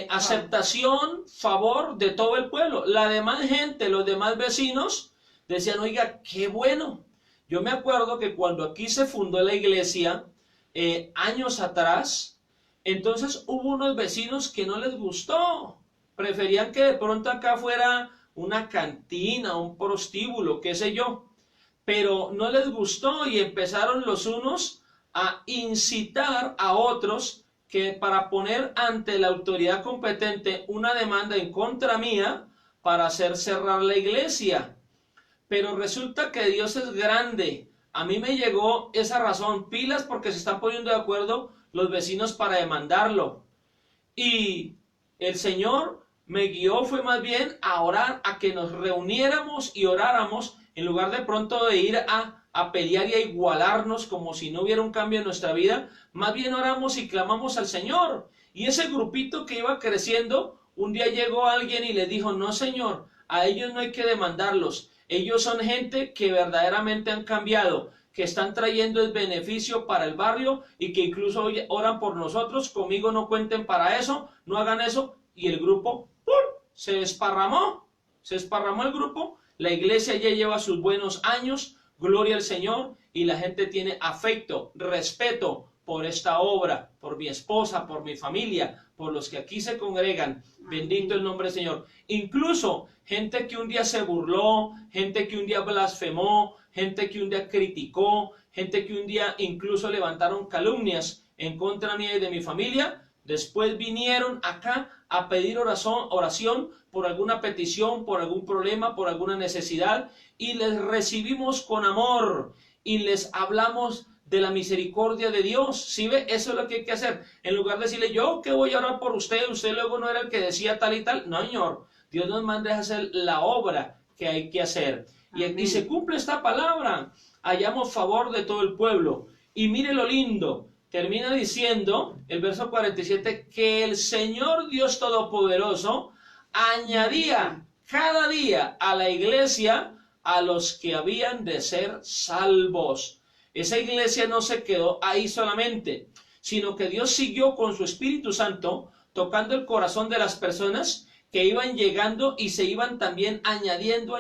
aceptación, favor de todo el pueblo. La demás gente, los demás vecinos, decían, oiga, qué bueno. Yo me acuerdo que cuando aquí se fundó la iglesia, años atrás, entonces hubo unos vecinos que no les gustó. Preferían que de pronto acá fuera una cantina, un prostíbulo, qué sé yo, pero no les gustó y empezaron los unos a incitar a otros que para poner ante la autoridad competente una demanda en contra mía para hacer cerrar la iglesia. Pero resulta que Dios es grande. A mí me llegó esa razón, pilas, porque se están poniendo de acuerdo los vecinos para demandarlo. Y el Señor me guió, fue más bien a orar, a que nos reuniéramos y oráramos, en lugar de pronto de ir a pelear y a igualarnos como si no hubiera un cambio en nuestra vida. Más bien oramos y clamamos al Señor. Y ese grupito que iba creciendo, un día llegó alguien y le dijo, no señor, a ellos no hay que demandarlos. Ellos son gente que verdaderamente han cambiado, que están trayendo el beneficio para el barrio y que incluso hoy oran por nosotros. Conmigo no cuenten para eso, no hagan eso. Y el grupo ¡pum!, se desparramó el grupo. La iglesia ya lleva sus buenos años, gloria al Señor, y la gente tiene afecto, respeto por esta obra, por mi esposa, por mi familia, por los que aquí se congregan. Bendito el nombre del Señor. Incluso gente que un día se burló, gente que un día blasfemó, gente que un día criticó, gente que un día incluso levantaron calumnias en contra mía y de mi familia, después vinieron acá a pedir oración por alguna petición, por algún problema, por alguna necesidad, y les recibimos con amor y les hablamos de la misericordia de Dios. ¿Sí ve? Eso es lo que hay que hacer. En lugar de decirle, yo que voy a orar por usted, usted luego no era el que decía tal y tal. No, Señor, Dios nos manda a hacer la obra que hay que hacer. Y se cumple esta palabra. Hallamos favor de todo el pueblo. Y mire lo lindo. Termina diciendo, el verso 47, que el Señor Dios Todopoderoso añadía cada día a la iglesia a los que habían de ser salvos. Esa iglesia no se quedó ahí solamente, sino que Dios siguió con su Espíritu Santo tocando el corazón de las personas que iban llegando y se iban también añadiendo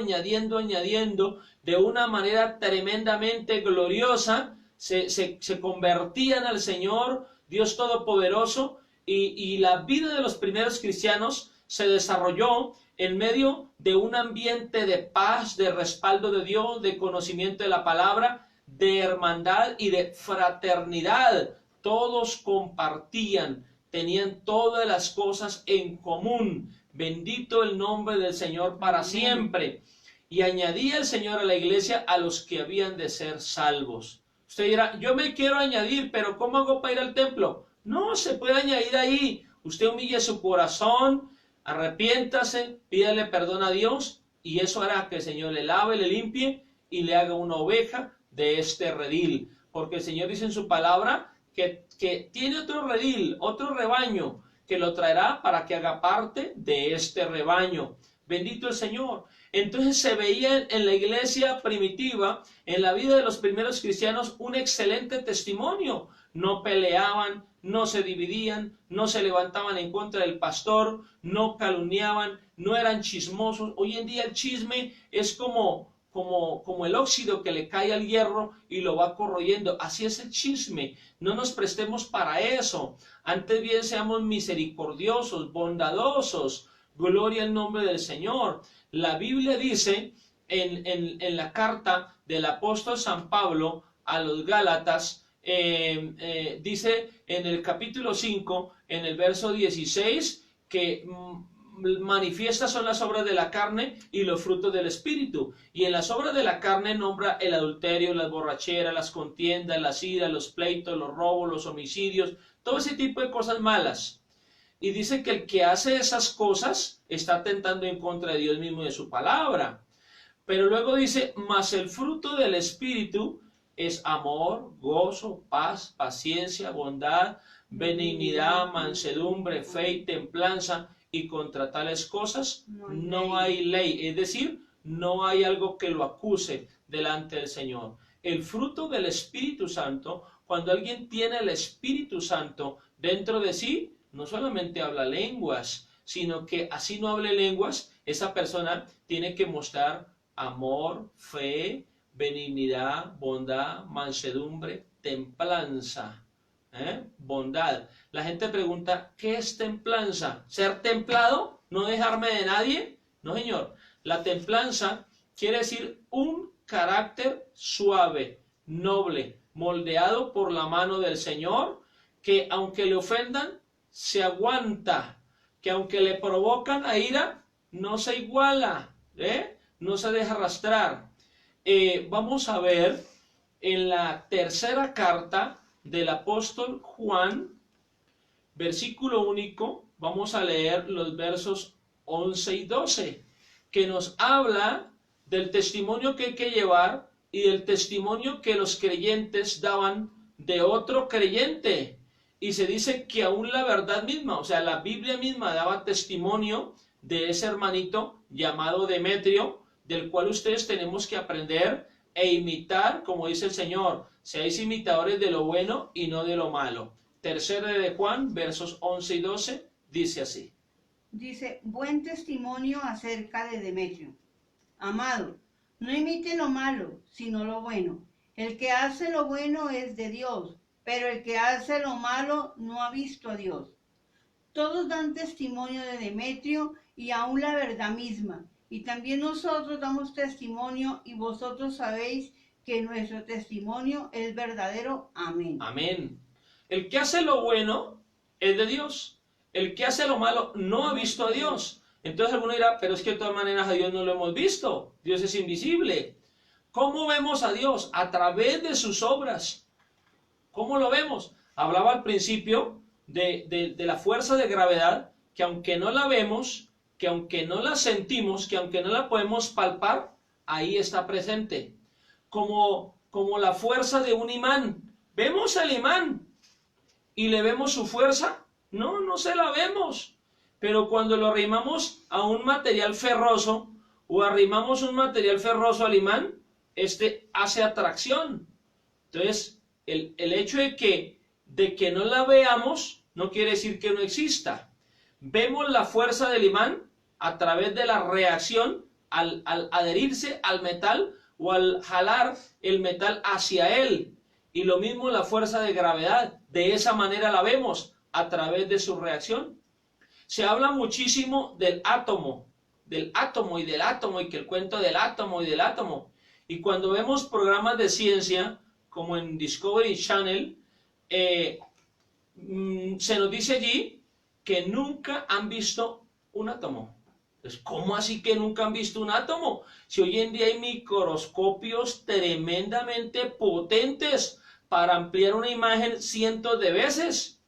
de una manera tremendamente gloriosa. Se convertían al Señor, Dios Todopoderoso, y la vida de los primeros cristianos se desarrolló en medio de un ambiente de paz, de respaldo de Dios, de conocimiento de la palabra, de hermandad y de fraternidad. Todos compartían, tenían todas las cosas en común. Bendito el nombre del Señor para siempre. Y añadía el Señor a la iglesia a los que habían de ser salvos. Usted dirá, yo me quiero añadir, pero ¿cómo hago para ir al templo? No, se puede añadir ahí. Usted humille su corazón, arrepiéntase, pídale perdón a Dios, y eso hará que el Señor le lave, le limpie y le haga una oveja de este redil. Porque el Señor dice en su palabra que tiene otro redil, otro rebaño, que lo traerá para que haga parte de este rebaño. Bendito el Señor. Entonces se veía en la iglesia primitiva, en la vida de los primeros cristianos, un excelente testimonio. No peleaban, no se dividían, no se levantaban en contra del pastor, no calumniaban, no eran chismosos. Hoy en día el chisme es como el óxido que le cae al hierro y lo va corroyendo. Así es el chisme. No nos prestemos para eso. Antes bien seamos misericordiosos, bondadosos. Gloria al nombre del Señor. La Biblia dice en la carta del apóstol San Pablo a los Gálatas, dice en el capítulo 5, en el verso 16, que manifiestas son las obras de la carne y los frutos del Espíritu. Y en las obras de la carne nombra el adulterio, las borracheras, las contiendas, las iras, los pleitos, los robos, los homicidios, todo ese tipo de cosas malas. Y dice que el que hace esas cosas está atentando en contra de Dios mismo y de su palabra. Pero luego dice, mas el fruto del Espíritu es amor, gozo, paz, paciencia, bondad, benignidad, mansedumbre, fe y templanza, y contra tales cosas no hay ley. Es decir, no hay algo que lo acuse delante del Señor. El fruto del Espíritu Santo, cuando alguien tiene el Espíritu Santo dentro de sí, no solamente habla lenguas, sino que así no hable lenguas, esa persona tiene que mostrar amor, fe, benignidad, bondad, mansedumbre, templanza, bondad. La gente pregunta, ¿qué es templanza? ¿Ser templado? ¿No dejarme de nadie? No, señor. La templanza quiere decir un carácter suave, noble, moldeado por la mano del Señor, que aunque le ofendan, se aguanta, que aunque le provocan a ira, no se iguala, no se deja arrastrar. Vamos a ver en la tercera carta del apóstol Juan, versículo único, vamos a leer los versos 11 y 12, que nos habla del testimonio que hay que llevar y del testimonio que los creyentes daban de otro creyente. Y se dice que aún la verdad misma, o sea, la Biblia misma daba testimonio de ese hermanito llamado Demetrio, del cual ustedes tenemos que aprender e imitar, como dice el Señor, seáis imitadores de lo bueno y no de lo malo. Tercera de Juan, versos 11 y 12, dice así. Dice, buen testimonio acerca de Demetrio. Amado, no imite lo malo, sino lo bueno. El que hace lo bueno es de Dios, pero el que hace lo malo no ha visto a Dios. Todos dan testimonio de Demetrio y aún la verdad misma. Y también nosotros damos testimonio y vosotros sabéis que nuestro testimonio es verdadero. Amén. Amén. El que hace lo bueno es de Dios. El que hace lo malo no ha visto a Dios. Entonces alguno dirá, pero es que de todas maneras a Dios no lo hemos visto. Dios es invisible. ¿Cómo vemos a Dios? A través de sus obras. ¿Cómo lo vemos? Hablaba al principio de la fuerza de gravedad, que aunque no la vemos, que aunque no la sentimos, que aunque no la podemos palpar, ahí está presente. Como la fuerza de un imán. ¿Vemos el imán y le vemos su fuerza? No, no se la vemos. Pero cuando lo arrimamos a un material ferroso o arrimamos un material ferroso al imán, este hace atracción. Entonces, el hecho de que no la veamos no quiere decir que no exista. Vemos la fuerza del imán a través de la reacción al adherirse al metal o al jalar el metal hacia él. Y lo mismo la fuerza de gravedad. De esa manera la vemos a través de su reacción. Se habla muchísimo del átomo y del átomo y que el cuento del átomo y del átomo. Y cuando vemos programas de ciencia, como en Discovery Channel, se nos dice allí que nunca han visto un átomo. Entonces, ¿cómo así que nunca han visto un átomo? Si hoy en día hay microscopios tremendamente potentes para ampliar una imagen cientos de veces.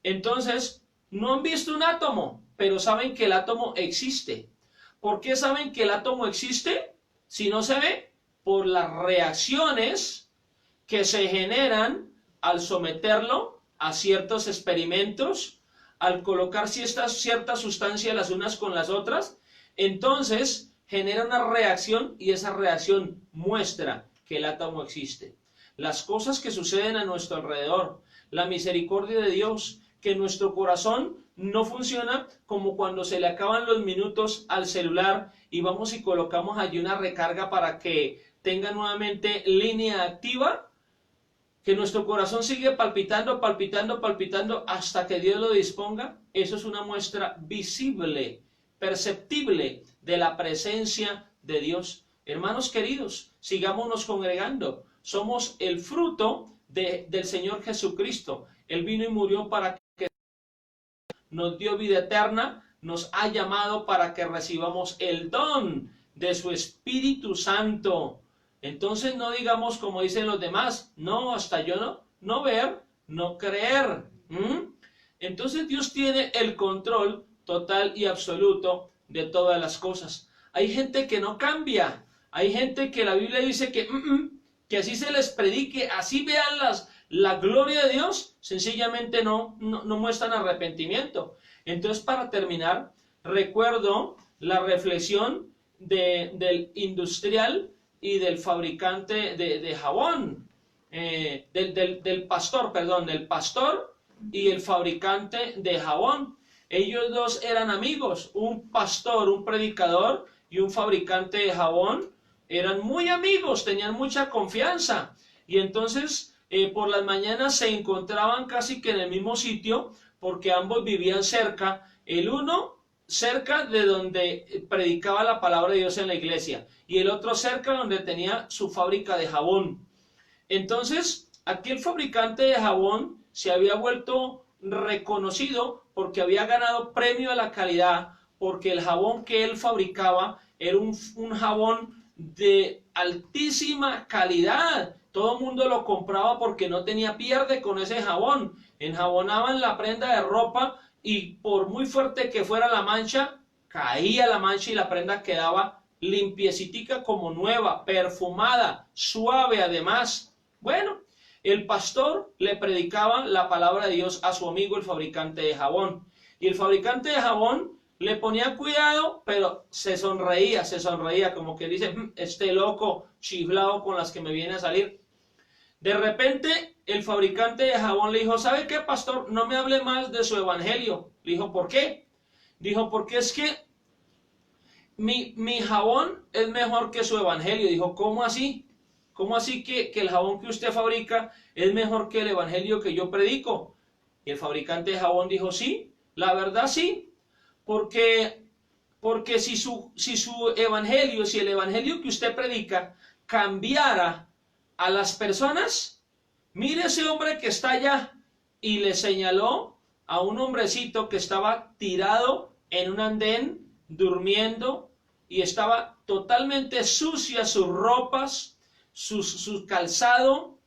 Entonces, no han visto un átomo, pero saben que el átomo existe. ¿Por qué saben que el átomo existe? Si no se ve, por las reacciones que se generan al someterlo a ciertos experimentos, al colocar ciertas sustancias las unas con las otras, entonces genera una reacción y esa reacción muestra que el átomo existe. Las cosas que suceden a nuestro alrededor, la misericordia de Dios, que nuestro corazón no funciona como cuando se le acaban los minutos al celular y vamos y colocamos allí una recarga para que tenga nuevamente línea activa, que nuestro corazón sigue palpitando, palpitando, palpitando hasta que Dios lo disponga. Eso es una muestra visible, perceptible de la presencia de Dios. Hermanos queridos, sigámonos congregando. Somos el fruto del Señor Jesucristo. Él vino y murió para que nos dio vida eterna, nos ha llamado para que recibamos el don de su Espíritu Santo. Entonces no digamos como dicen los demás, no, hasta yo no ver, no creer. Entonces Dios tiene el control total y absoluto de todas las cosas. Hay gente que no cambia, hay gente que la Biblia dice que así se les predique, así vean la gloria de Dios, sencillamente no muestran arrepentimiento. Entonces, para terminar, recuerdo la reflexión del industrial y del fabricante de jabón, del pastor y el fabricante de jabón. Ellos dos eran amigos, un pastor, un predicador y un fabricante de jabón, eran muy amigos, tenían mucha confianza y entonces por las mañanas se encontraban casi que en el mismo sitio porque ambos vivían cerca, el uno cerca de donde predicaba la palabra de Dios en la iglesia y el otro cerca donde tenía su fábrica de jabón. Entonces aquel fabricante de jabón se había vuelto reconocido porque había ganado premio a la calidad, porque el jabón que él fabricaba era un jabón de altísima calidad. Todo el mundo lo compraba porque no tenía pierde con ese jabón. Enjabonaban la prenda de ropa y por muy fuerte que fuera la mancha, caía la mancha y la prenda quedaba limpiecitica como nueva, perfumada, suave además. Bueno, el pastor le predicaba la palabra de Dios a su amigo el fabricante de jabón. Y el fabricante de jabón le ponía cuidado, pero se sonreía como que dice, este loco chiflado con las que me viene a salir. De repente, el fabricante de jabón le dijo, ¿sabe qué, pastor? No me hable más de su evangelio. Le dijo, ¿por qué? Dijo, porque es que mi jabón es mejor que su evangelio. Dijo, ¿cómo así? ¿Cómo así que el jabón que usted fabrica es mejor que el evangelio que yo predico? Y el fabricante de jabón dijo, sí, la verdad sí, porque si el evangelio que usted predica cambiara a las personas, mire ese hombre que está allá, y le señaló a un hombrecito que estaba tirado en un andén, durmiendo, y estaba totalmente sucia sus ropas, su calzado,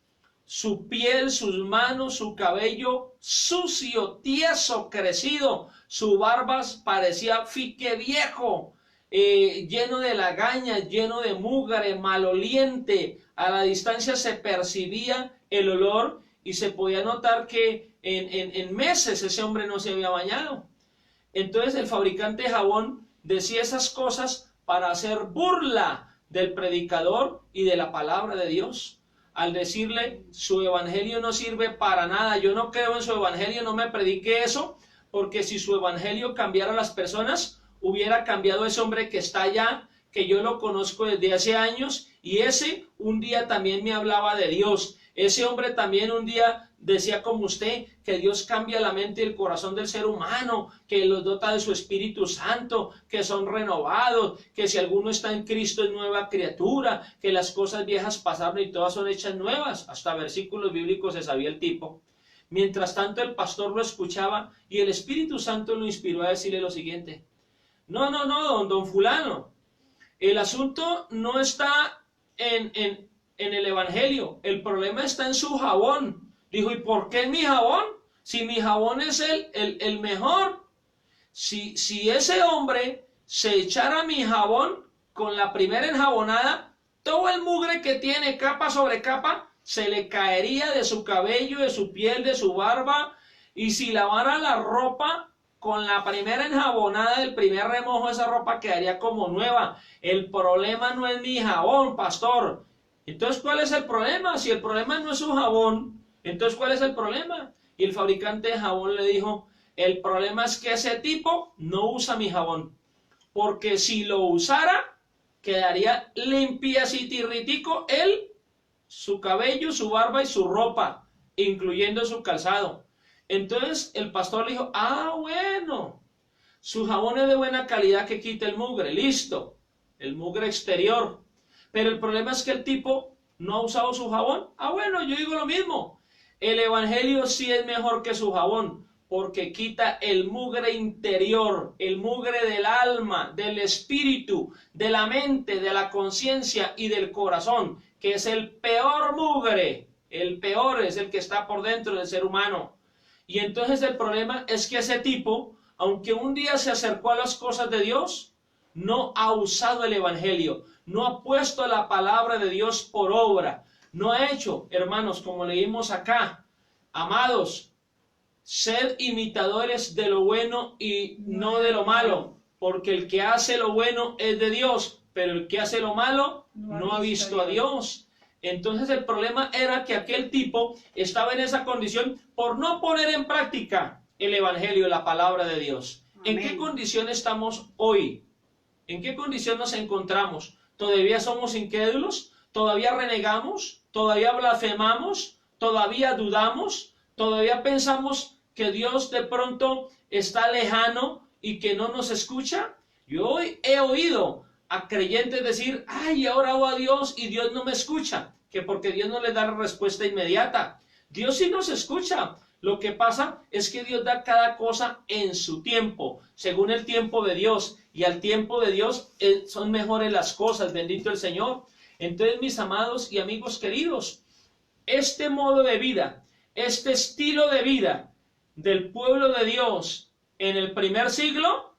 su piel, sus manos, su cabello sucio, tieso, crecido, su barba parecía fique viejo, lleno de lagañas, lleno de mugre, maloliente. A la distancia se percibía el olor y se podía notar que en meses ese hombre no se había bañado. Entonces el fabricante de jabón decía esas cosas para hacer burla del predicador y de la palabra de Dios. Al decirle, su evangelio no sirve para nada, yo no creo en su evangelio, no me predique eso, porque si su evangelio cambiara a las personas, hubiera cambiado ese hombre que está allá, que yo lo conozco desde hace años, y ese un día también me hablaba de Dios. Ese hombre también un día decía como usted, que Dios cambia la mente y el corazón del ser humano, que los dota de su Espíritu Santo, que son renovados, que si alguno está en Cristo es nueva criatura, que las cosas viejas pasaron y todas son hechas nuevas. Hasta versículos bíblicos se sabía el tipo. Mientras tanto el pastor lo escuchaba y el Espíritu Santo lo inspiró a decirle lo siguiente: no, don fulano, el asunto no está en el evangelio, el problema está en su jabón. Dijo, ¿y por qué mi jabón? Si mi jabón es el mejor. Si ese hombre se echara mi jabón con la primera enjabonada, todo el mugre que tiene capa sobre capa se le caería de su cabello, de su piel, de su barba. Y si lavara la ropa con la primera enjabonada del primer remojo, esa ropa quedaría como nueva. El problema no es mi jabón, pastor. Entonces, ¿cuál es el problema? Si el problema no es su jabón, entonces, ¿cuál es el problema? Y el fabricante de jabón le dijo, el problema es que ese tipo no usa mi jabón, porque si lo usara, quedaría limpiecito él, su cabello, su barba y su ropa, incluyendo su calzado. Entonces, el pastor le dijo, bueno, su jabón es de buena calidad que quita el mugre, listo, el mugre exterior. Pero el problema es que el tipo no ha usado su jabón. Bueno, yo digo lo mismo. El evangelio sí es mejor que su jabón, porque quita el mugre interior, el mugre del alma, del espíritu, de la mente, de la conciencia y del corazón, que es el peor mugre. El peor es el que está por dentro del ser humano. Y entonces el problema es que ese tipo, aunque un día se acercó a las cosas de Dios, no ha usado el evangelio, no ha puesto la palabra de Dios por obra. No ha hecho, hermanos, como leímos acá, amados, sed imitadores de lo bueno y no de lo malo, porque el que hace lo bueno es de Dios, pero el que hace lo malo no ha visto a Dios. Entonces el problema era que aquel tipo estaba en esa condición por no poner en práctica el evangelio, la palabra de Dios. Amén. ¿En qué condición estamos hoy? ¿En qué condición nos encontramos? ¿Todavía somos incrédulos? ¿Todavía renegamos? ¿Todavía blasfemamos? ¿Todavía dudamos? ¿Todavía pensamos que Dios de pronto está lejano y que no nos escucha? Yo hoy he oído a creyentes decir, ahora oro a Dios y Dios no me escucha. que porque Dios no le da la respuesta inmediata. Dios sí nos escucha. Lo que pasa es que Dios da cada cosa en su tiempo, según el tiempo de Dios. Y al tiempo de Dios son mejores las cosas, bendito el Señor. Entonces, mis amados y amigos queridos, este modo de vida, este estilo de vida del pueblo de Dios en el primer siglo,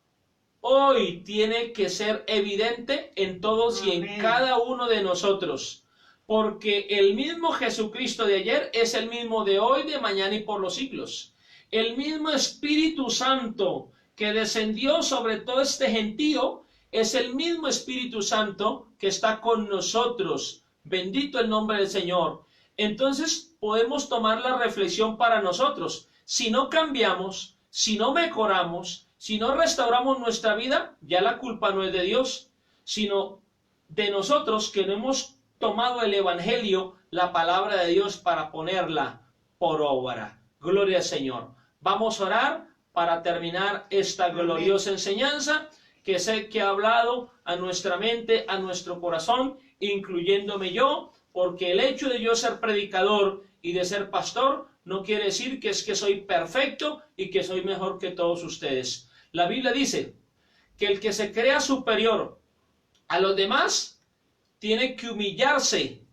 hoy tiene que ser evidente en todos y en cada uno de nosotros. Porque el mismo Jesucristo de ayer es el mismo de hoy, de mañana y por los siglos. El mismo Espíritu Santo que descendió sobre todo este gentío es el mismo Espíritu Santo que está con nosotros. Bendito el nombre del Señor. Entonces podemos tomar la reflexión para nosotros. Si no cambiamos, si no mejoramos, si no restauramos nuestra vida, ya la culpa no es de Dios, sino de nosotros que no hemos tomado el Evangelio, la palabra de Dios, para ponerla por obra. Gloria al Señor. Vamos a orar para terminar esta gloriosa enseñanza que sé que ha hablado a nuestra mente, a nuestro corazón, incluyéndome yo, porque el hecho de yo ser predicador y de ser pastor no quiere decir que es que soy perfecto y que soy mejor que todos ustedes. La Biblia dice que el que se crea superior a los demás tiene que humillarse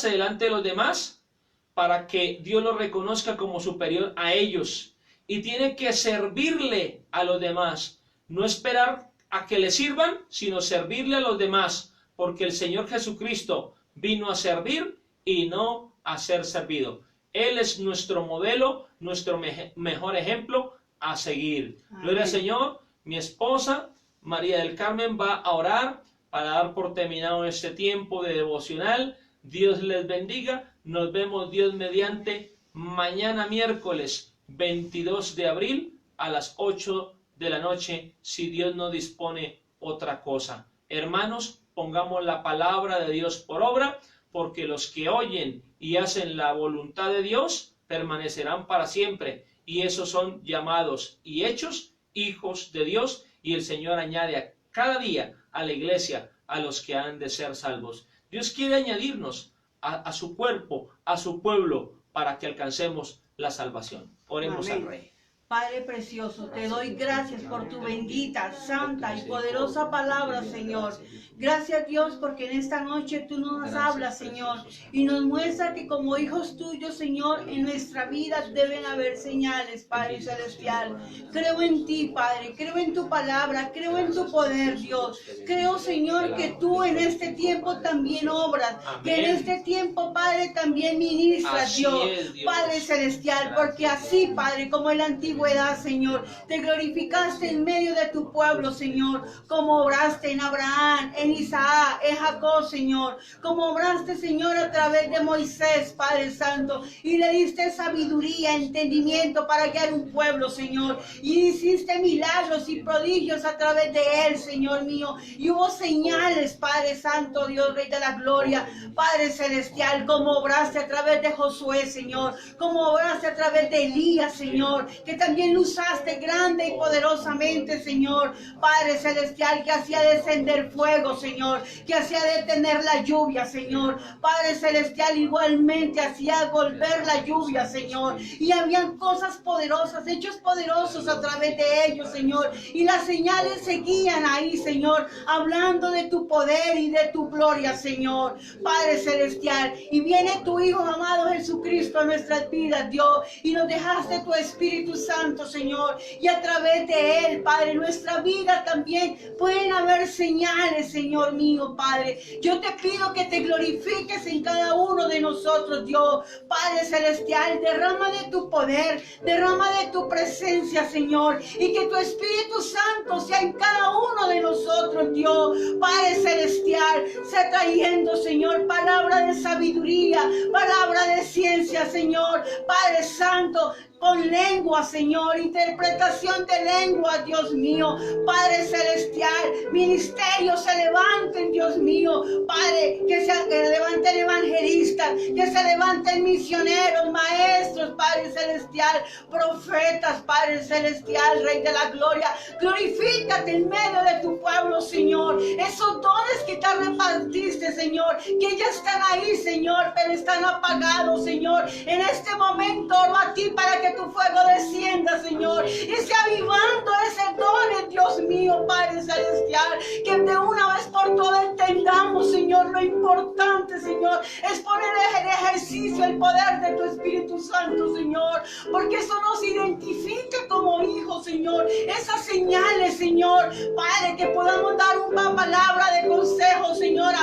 delante de los demás para que Dios lo reconozca como superior a ellos. Y tiene que servirle a los demás, no esperar a que le sirvan, sino servirle a los demás, porque el Señor Jesucristo vino a servir y no a ser servido. Él es nuestro modelo, nuestro mejor ejemplo a seguir. Amén. Gloria al Señor. Mi esposa, María del Carmen, va a orar para dar por terminado este tiempo de devocional. Dios les bendiga. Nos vemos, Dios mediante, mañana miércoles 22 de abril a las 8 de la noche, si Dios no dispone otra cosa. Hermanos, pongamos la palabra de Dios por obra, porque los que oyen y hacen la voluntad de Dios permanecerán para siempre. Y esos son llamados y hechos hijos de Dios. Y el Señor añade a cada día a la iglesia a los que han de ser salvos. Dios quiere añadirnos a su cuerpo, a su pueblo, para que alcancemos la salvación. Oremos al Rey. Padre precioso, te doy gracias por tu bendita, santa y poderosa palabra, Señor. Gracias, Dios, porque en esta noche tú nos hablas, Señor, y nos muestra que como hijos tuyos, Señor, en nuestra vida deben haber señales, Padre Celestial. Creo en ti, Padre, creo en tu palabra, creo en tu poder, Dios. Creo, Señor, que tú en este tiempo también obras, que en este tiempo, Padre, también ministras, Dios. Padre Celestial, porque así, Padre, como en la antigüedad, Señor, te glorificaste en medio de tu pueblo, Señor, como obraste en Abraham, en Isaac, en Jacob, Señor, como obraste, Señor, a través de Moisés, Padre Santo, y le diste sabiduría, entendimiento para guiar un pueblo, Señor, y hiciste milagros y prodigios a través de él, Señor mío, y hubo señales, Padre Santo, Dios Rey de la Gloria, Padre Celestial, como obraste a través de Josué, Señor, como obraste a través de Elías, Señor, que también lo usaste grande y poderosamente, Señor, Padre Celestial, que hacía descender fuego, Señor, que hacía detener la lluvia, Señor, Padre Celestial, igualmente hacía volver la lluvia, Señor, y habían cosas poderosas, hechos poderosos a través de ellos, Señor, y las señales seguían ahí, Señor, hablando de tu poder y de tu gloria, Señor, Padre Celestial, y viene tu Hijo amado Jesucristo a nuestras vidas, Dios, y nos dejaste tu Espíritu Santo, Señor, y a través de él, Padre, nuestra vida también pueden haber señales, Señor mío, Padre. Yo te pido que te glorifiques en cada uno de nosotros, Dios, Padre Celestial, derrama de tu poder, derrama de tu presencia, Señor, y que tu Espíritu Santo sea en cada uno de nosotros, Dios, Padre Celestial, sea trayendo, Señor, palabra de sabiduría, palabra de ciencia, Señor, Padre Santo, con lengua, Señor, interpretación de lengua, Dios mío, Padre Celestial, ministerios se levanten, Dios mío, Padre, que se levanten evangelistas, que se levanten misioneros, maestros, Padre Celestial, profetas, Padre Celestial, Rey de la Gloria. Glorifícate en medio de tu pueblo, Señor. Esos dones que te repartiste, Señor, que ya están ahí, Señor, pero están apagados, Señor. En este momento oro a ti para que tu fuego descienda, Señor, y sea avivando ese don, Dios mío, Padre Celestial, que de una vez por todas entendamos, Señor, lo importante, Señor, es poner en ejercicio el poder de tu Espíritu Santo, Señor, porque eso nos identifica como hijos, Señor. Esas señales, Señor, Padre, que podamos dar una palabra de consejo, Señor, a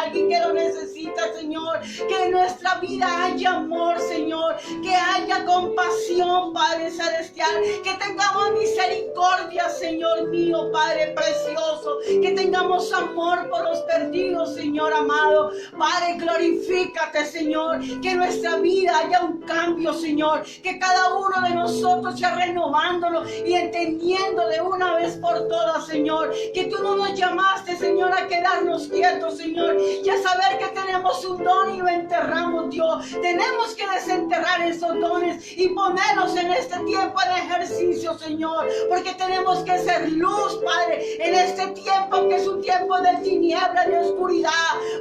alguien que lo necesita, Señor, que en nuestra vida haya amor, Señor, que haya compasión, Padre Celestial, que tengamos misericordia, Señor mío, Padre precioso, que tengamos amor por los perdidos, Señor amado. Padre, glorifícate, Señor, que en nuestra vida haya un cambio, Señor, que cada uno de nosotros sea renovándolo y entendiendo de una vez por todas, Señor, que tú no nos llamaste, Señor, a quedarnos quietos, Señor, y a saber que tenemos un don y lo enterramos, Dios. Tenemos que desenterrar esos dones y ponerlos en este tiempo en ejercicio, Señor, porque tenemos que ser luz, Padre, en este tiempo que es un tiempo de tiniebla, de oscuridad,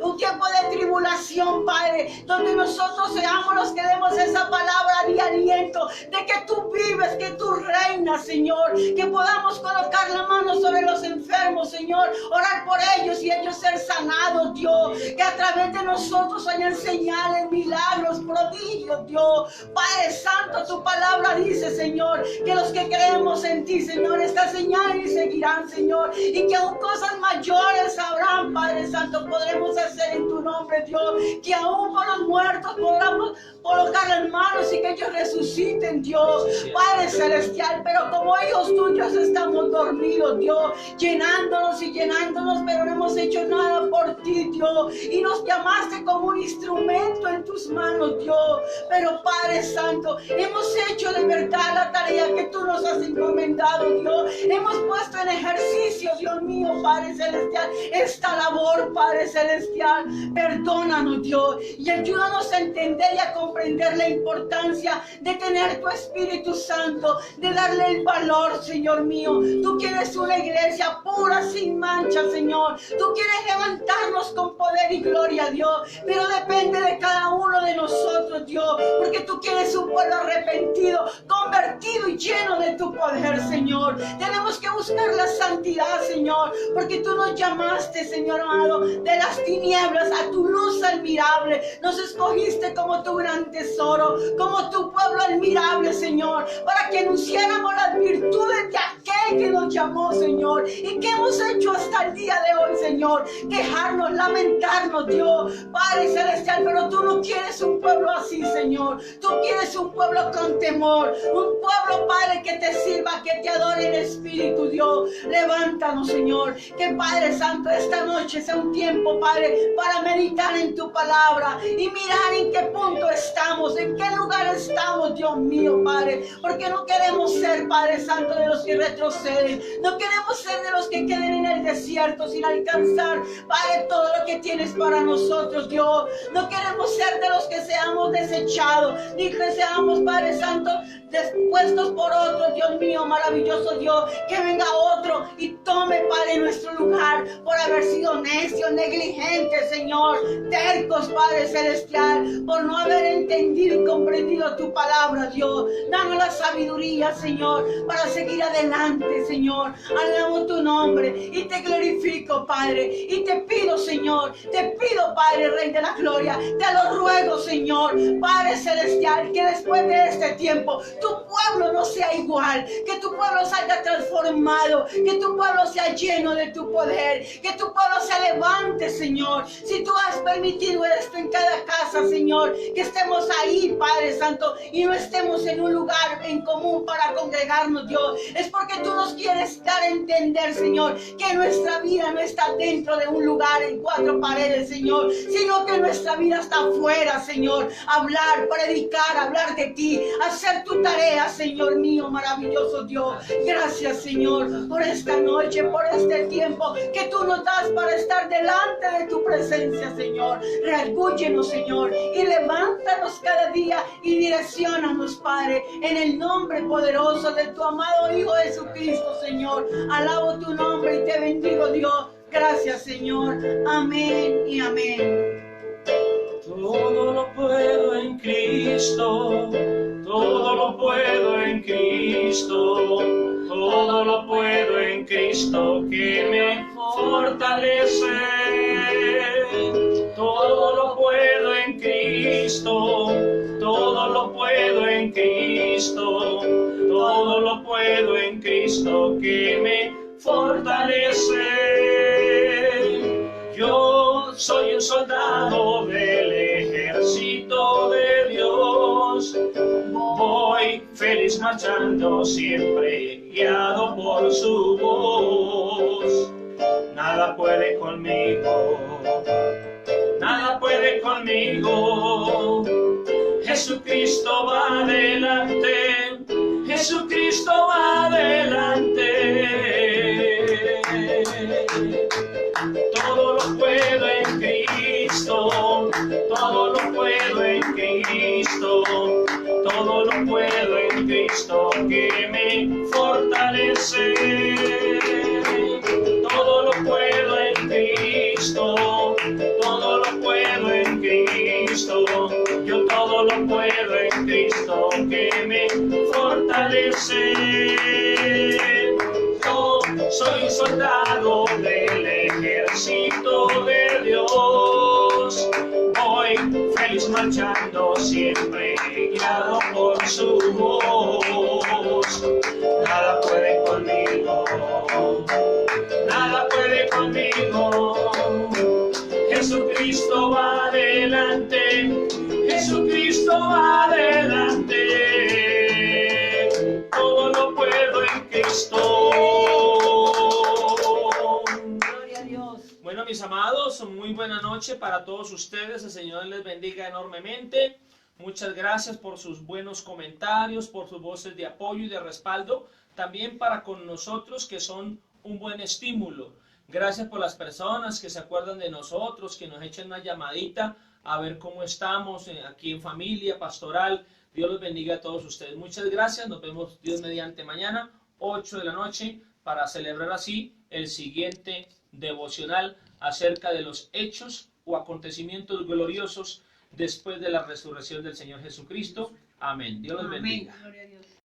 un tiempo de tribulación, Padre, donde nosotros seamos los que demos esa palabra de aliento, de que tú vives, que tú reinas, Señor, que podamos colocar la mano sobre los enfermos, Señor, orar por ellos y ellos ser sanados, Dios, que a través de nosotros hayan señales, milagros, prodigios, Dios. Padre Santo, tu palabra dice, Señor, que los que creemos en ti, Señor, estas señales seguirán, Señor, y que aún cosas mayores habrán, Padre Santo, podremos hacer en tu nombre, Dios, que aún por los muertos podamos colocar las manos y que ellos resuciten, Dios, Padre Celestial, pero como hijos tuyos estamos dormidos, Dios, llenándonos y llenándonos, pero no hemos hecho nada por ti, Dios, y nos llamaste como un instrumento en tus manos, Dios, pero Padre Santo, hemos hecho de verdad la tarea que tú nos has encomendado, Dios, hemos puesto en ejercicio, Dios mío, Padre Celestial, esta labor, Padre Celestial, perdónanos, Dios, y ayúdanos a entender y a comprender la importancia de tener tu Espíritu Santo, de darle el valor, Señor mío. Tú quieres una iglesia pura, sin mancha, Señor. Tú quieres levantarnos con poder y gloria, Dios, pero depende de cada uno de nosotros, Dios, porque tú quieres un pueblo arrepentido, convertido y lleno de tu poder, Señor. Tenemos que buscar la santidad, Señor, porque tú nos llamaste, Señor amado, de las tinieblas a tu luz admirable. Nos escogiste como tu gran tesoro, como tu pueblo admirable, Señor, para que anunciáramos las virtudes de aquel que nos llamó, Señor. ¿Y qué hemos hecho hasta el día de hoy, Señor? Quejarnos, lamentarnos, Dios, Padre Celestial, pero tú no quieres un pueblo así, Señor. Tú quieres un pueblo con temor, un pueblo, Padre, que te sirva, que te adore en espíritu, Dios. Levántanos, Señor, que Padre Santo, esta noche sea un tiempo, Padre, para meditar en tu palabra y mirar en qué punto estamos, en qué lugar estamos, Dios mío, Padre, porque no queremos ser, Padre Santo, de los que retroceden, no queremos ser de los que queden en el desierto sin alcanzar, Padre, todo lo que tienes para nosotros, Dios. No queremos ser de los que seamos desechados, ni que seamos, Padre Santo, despuestos por otros, Dios mío, maravilloso Dios, que venga otro y tome, Padre, nuestro lugar por haber sido necios, negligentes, Señor, tercos, Padre Celestial, por no haber entendido y comprendido tu palabra, Dios. Danos la sabiduría, Señor, para seguir adelante, Señor. Alabamos tu nombre y te glorifico, Padre, y te pido, Señor, te pido, Padre, Rey de la Gloria, te lo ruego, Señor, Padre Celestial, que después de este tiempo tu pueblo no sea igual, que tu pueblo salga transformado, que tu pueblo sea lleno de tu poder, que tu pueblo se levante, Señor. Si tú has permitido esto en cada casa, Señor, que estemos ahí, Padre Santo, y no estemos en un lugar en común para congregarnos, Dios, es porque tú nos quieres dar a entender, Señor, que nuestra vida no está dentro de un lugar en cuatro paredes, Señor, sino que nuestra vida está afuera, Señor. Hablar, predicar, hablar de ti, hacer tu tarea, Señor mío, maravilloso Dios. Gracias, Señor, por esta noche, por este tiempo que tú nos das para estar delante de tu presencia, Señor. Reargúyenos, Señor, y levántanos Guíanos cada día y direcciónanos, Padre, en el nombre poderoso de tu amado Hijo Jesucristo, Señor. Alabo tu nombre y te bendigo, Dios. Gracias, Señor. Amén y amén. Todo lo puedo en Cristo, todo lo puedo en Cristo, todo lo puedo en Cristo que me fortalece. Todo lo puedo en Cristo, todo lo puedo en Cristo, todo lo puedo en Cristo que me fortalece. Yo soy un soldado del ejército de Dios, voy feliz marchando siempre guiado por su voz. Nada puede conmigo, nada puede conmigo. Jesucristo va adelante, Jesucristo va adelante. Todo lo puedo en Cristo, todo lo puedo en Cristo, todo lo puedo en Cristo que me fortalece. Todo lo puedo en Cristo, todo lo puedo en Cristo, yo todo lo puedo en Cristo que me fortalece. Yo soy un soldado del ejército de Dios, voy feliz marchando siempre guiado por su voz. Nada puede conmigo, nada puede conmigo. Jesucristo va adelante, Jesucristo va adelante. Todo lo puedo en Cristo. Gloria a Dios. Bueno, mis amados, muy buena noche para todos ustedes. El Señor les bendiga enormemente. Muchas gracias por sus buenos comentarios, por sus voces de apoyo y de respaldo. También para con nosotros, que son un buen estímulo. Gracias por las personas que se acuerdan de nosotros, que nos echen una llamadita a ver cómo estamos aquí en familia pastoral. Dios los bendiga a todos ustedes. Muchas gracias. Nos vemos Dios mediante mañana, 8 de la noche, para celebrar así el siguiente devocional acerca de los hechos o acontecimientos gloriosos después de la resurrección del Señor Jesucristo. Amén. Dios los bendiga. Amén. Gloria a Dios.